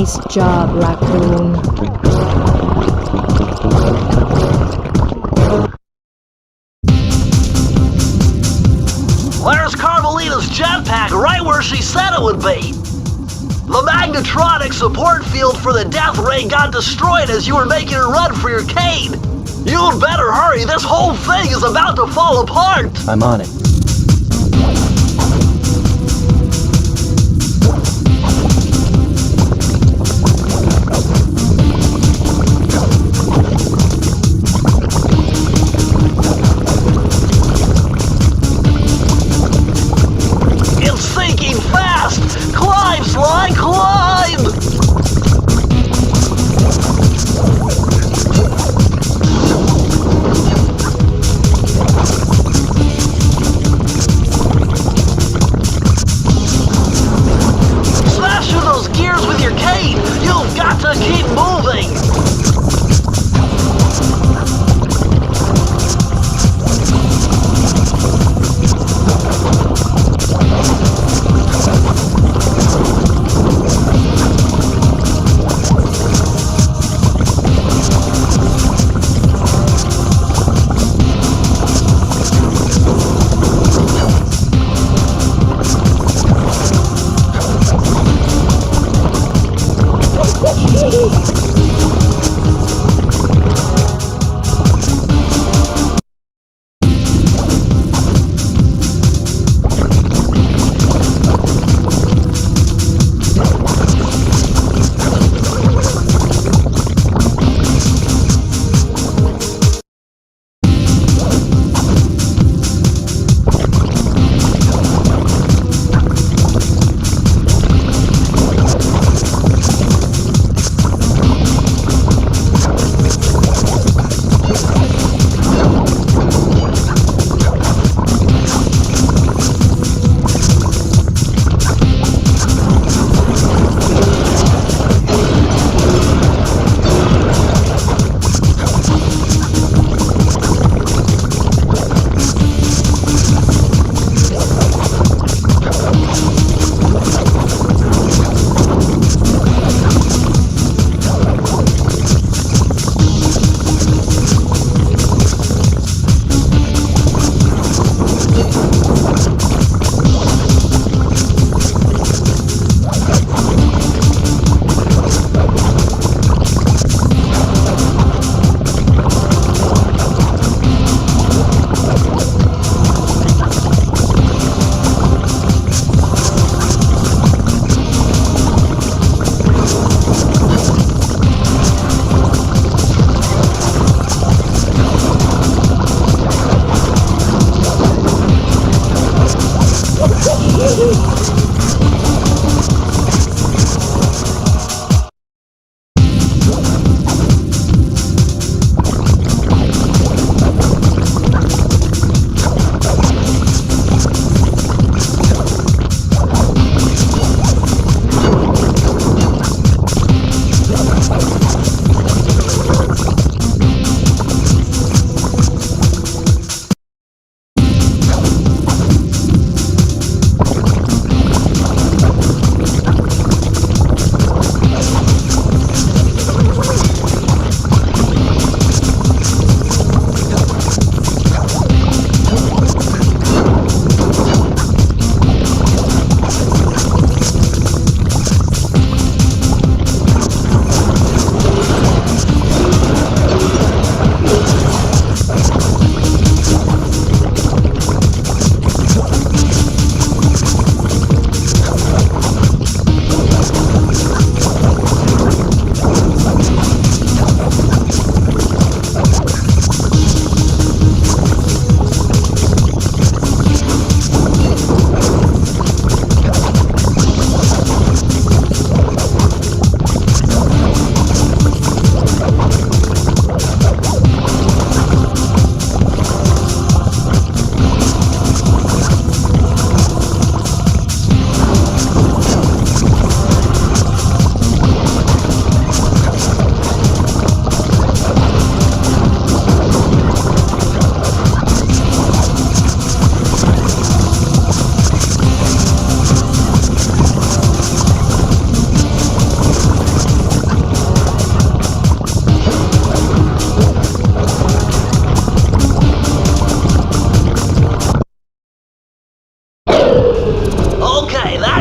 L: Nice job, Raccoon.
B: Where's Carmelita's jetpack? Right where she said it would be. The magnetronic support field for the death ray got destroyed as you were making a run for your cane. You'd better hurry. This whole thing is about to fall apart.
I: I'm on it.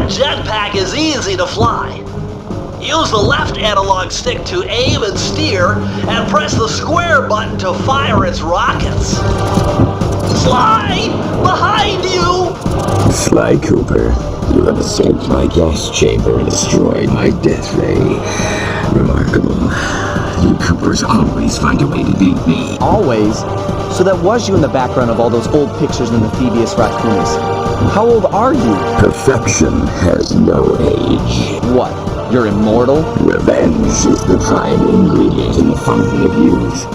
B: That jetpack is easy to fly. Use the left analog stick to aim and steer, and press the square button to fire its rockets. Sly! Behind you!
K: Sly Cooper, you have escaped my gas chamber and destroyed my death ray. Remarkable. You Coopers always find a way to beat me.
F: Always? So that was you in the background of all those old pictures in the Thievus Raccoonus. How old are you?
K: Perfection has no age.
F: What? You're immortal?
K: Revenge is the prime ingredient in the fountain of youth.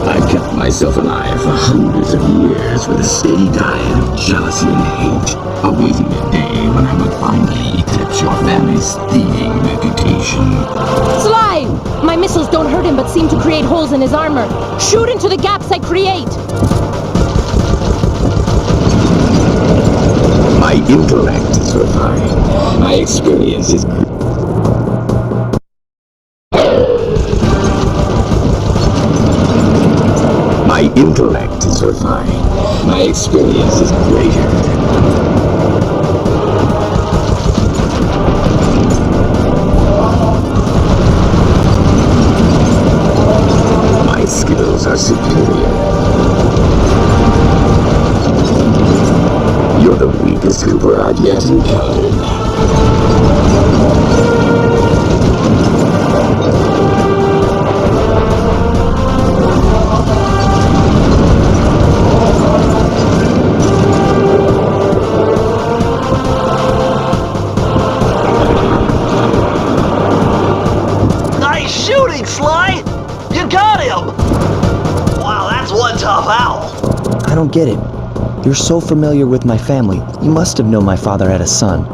K: I've kept myself alive for hundreds of years with a steady diet of jealousy and hate, awaiting the day when I would finally eclipse your family's thieving reputation.
L: Sly! My missiles don't hurt him but seem to create holes in his armor. Shoot into the gaps I create!
K: My intellect is refined. My experience is... My intellect is refined. My experience is greater. My skills are superior. You're the weakest Cooper I've yet encountered.
B: Nice shooting, Sly! You got him! Wow, that's one tough owl.
I: I don't get it. You're so familiar with my family. You must have known my father had a son.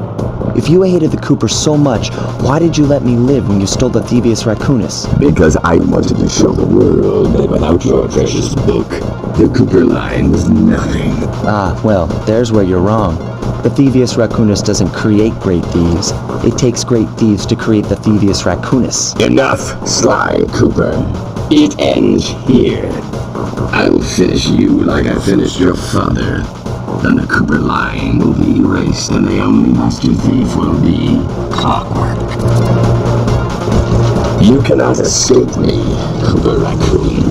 I: If you hated the Coopers so much, why did you let me live when you stole the Thievus Raccoonus?
K: Because I wanted to show the world that without your precious book, the Cooper line was nothing.
I: Ah, well, there's where you're wrong. The Thievus Raccoonus doesn't create great thieves. It takes great thieves to create the Thievus Raccoonus.
K: Enough, Sly Cooper. It ends here. I will finish you like I finished your father. Then the Cooper line will be erased and the only master thief will be Clockwork. You cannot escape me, Cooper Raccoon.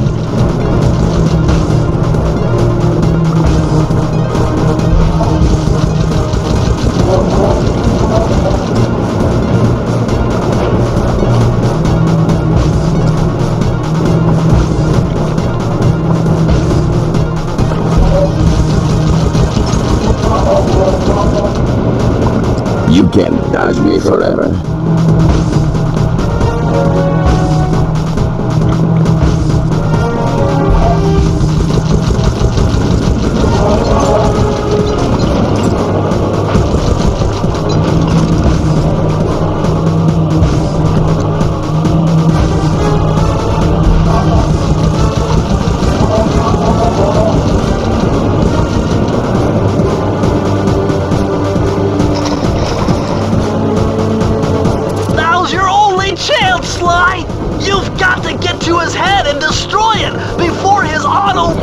K: You can't dodge me forever.
B: Now's your only chance, Sly! You've got to get to his head and destroy it before his auto...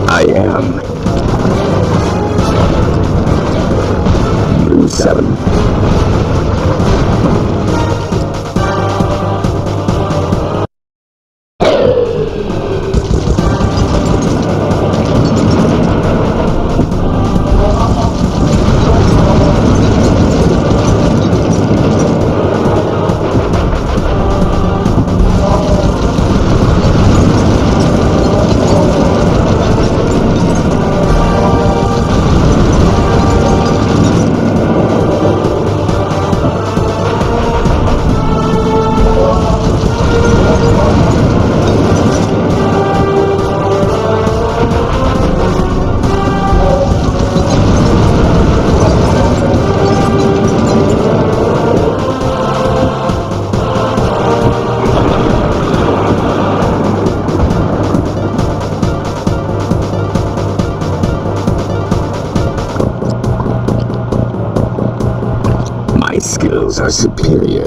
K: I am. Blue 7. My skills are superior.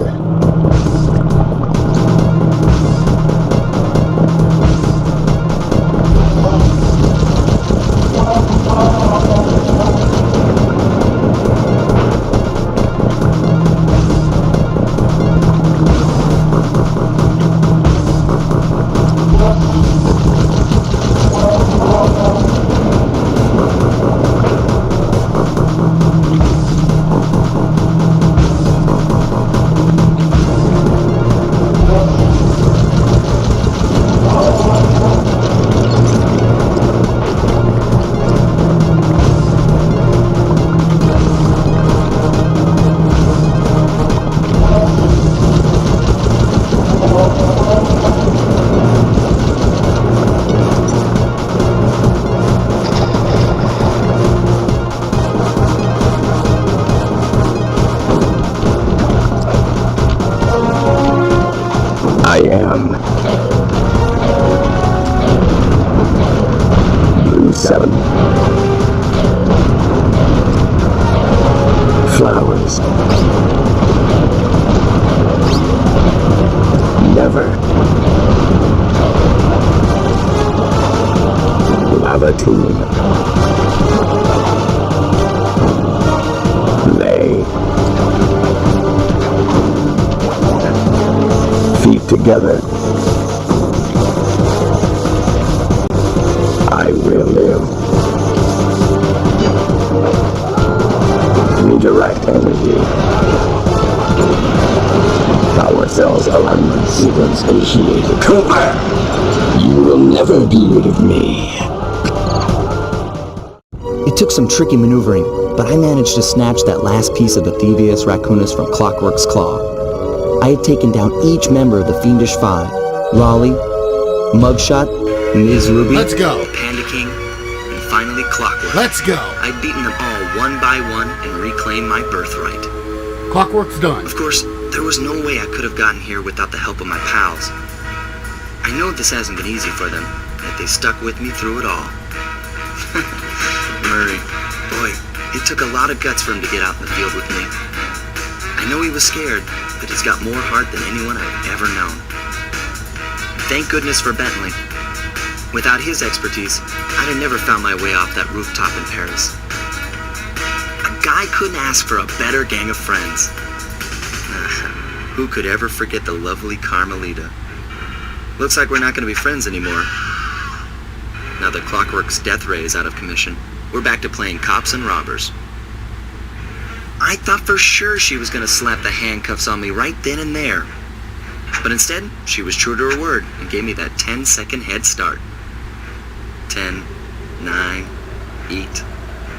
K: 1. Blue 7. Flowers. Never. Lava Team. Lay. Feet together. I will live. Redirect energy. Power cells alignment sequence initiated. Cooper! You will never be rid of me.
C: It took some tricky maneuvering, but I managed to snatch that last piece of the Thievus Raccoonus from Clockwork's claw. I had taken down each member of the Fiendish Five. Raleigh, Mugshot, Ms. Ruby,
A: Let's go.
C: Panda King, and finally Clockwork.
A: Let's go.
C: I'd beaten them all one by one and reclaimed my birthright.
A: Clockwork's done.
C: Of course, there was no way I could have gotten here without the help of my pals. I know this hasn't been easy for them, yet they stuck with me through it all. Murray, boy, it took a lot of guts for him to get out in the field with me. I know he was scared, but he's got more heart than anyone I've ever known. Thank goodness for Bentley. Without his expertise, I'd have never found my way off that rooftop in Paris. A guy couldn't ask for a better gang of friends. Who could ever forget the lovely Carmelita? Looks like we're not going to be friends anymore. Now that Clockwork's death ray is out of commission, we're back to playing cops and robbers. I thought for sure she was going to slap the handcuffs on me right then and there. But instead, she was true to her word and gave me that 10-second head start. 10, 9, 8,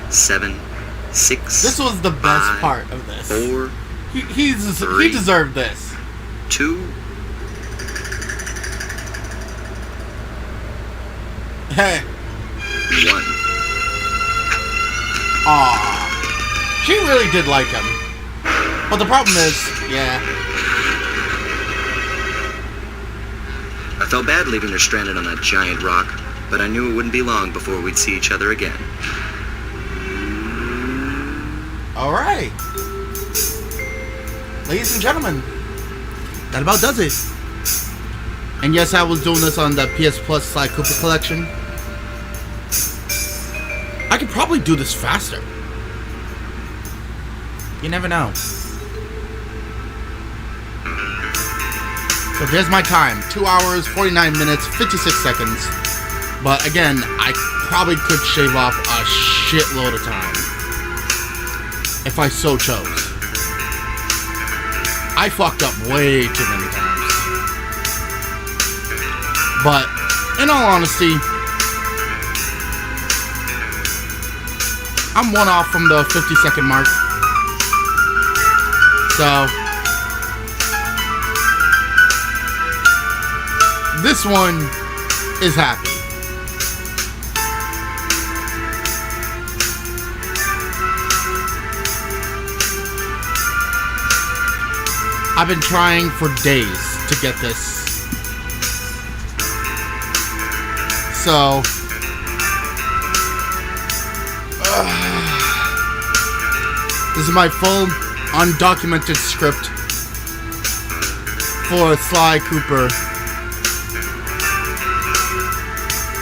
C: 7, 6.
A: This was the best part of this.
C: 4,
A: he deserved this.
C: 2.
A: Hey.
C: 1.
A: Aww. She really did like him. But the problem is, yeah.
C: I felt bad leaving her stranded on that giant rock, but I knew it wouldn't be long before we'd see each other again.
A: Alright. Ladies and gentlemen, that about does it. And yes, I was doing this on the PS Plus Sly Cooper collection. I could probably do this faster. You never know. So there's my time. 2 hours, 49 minutes, 56 seconds. But again, I probably could shave off a shitload of time. If I so chose. I fucked up way too many times. But, in all honesty, I'm one off from the 50-second mark. So, this one is happy. I've been trying for days to get this. So, this is my full undocumented script for Sly Cooper.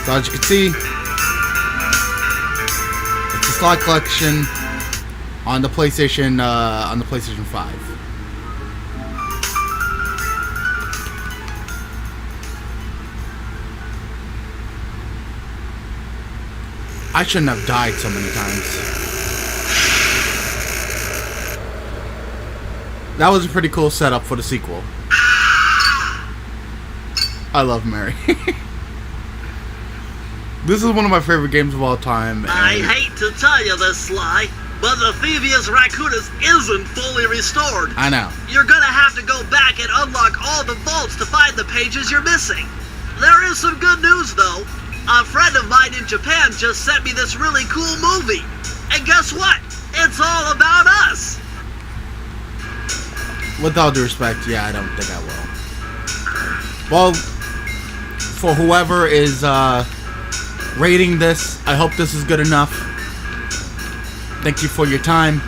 A: So as you can see, it's a Sly collection on the PlayStation 5. I shouldn't have died so many times. That was a pretty cool setup for the sequel. I love Mary. This is one of my favorite games of all time.
B: I hate to tell you this, Sly, but the Thievus Raccoonus isn't fully restored.
A: I know.
B: You're gonna have to go back and unlock all the vaults to find the pages you're missing. There is some good news, though. A friend of mine in Japan just sent me this really cool movie. And guess what? It's all about us.
A: With all due respect, yeah, I don't think I will. Well, for whoever is rating this, I hope this is good enough. Thank you for your time.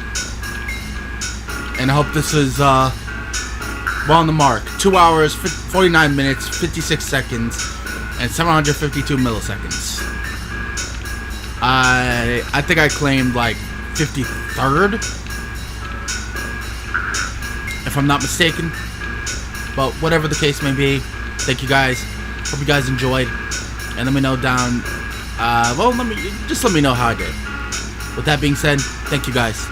A: And I hope this is well on the mark. 2 hours, 49 minutes, 56 seconds, and 752 milliseconds. I think I claimed like 53rd, if I'm not mistaken. But whatever the case may be, thank you guys. Hope you guys enjoyed. And let me know down. Well, let me know how I did. With that being said, thank you guys.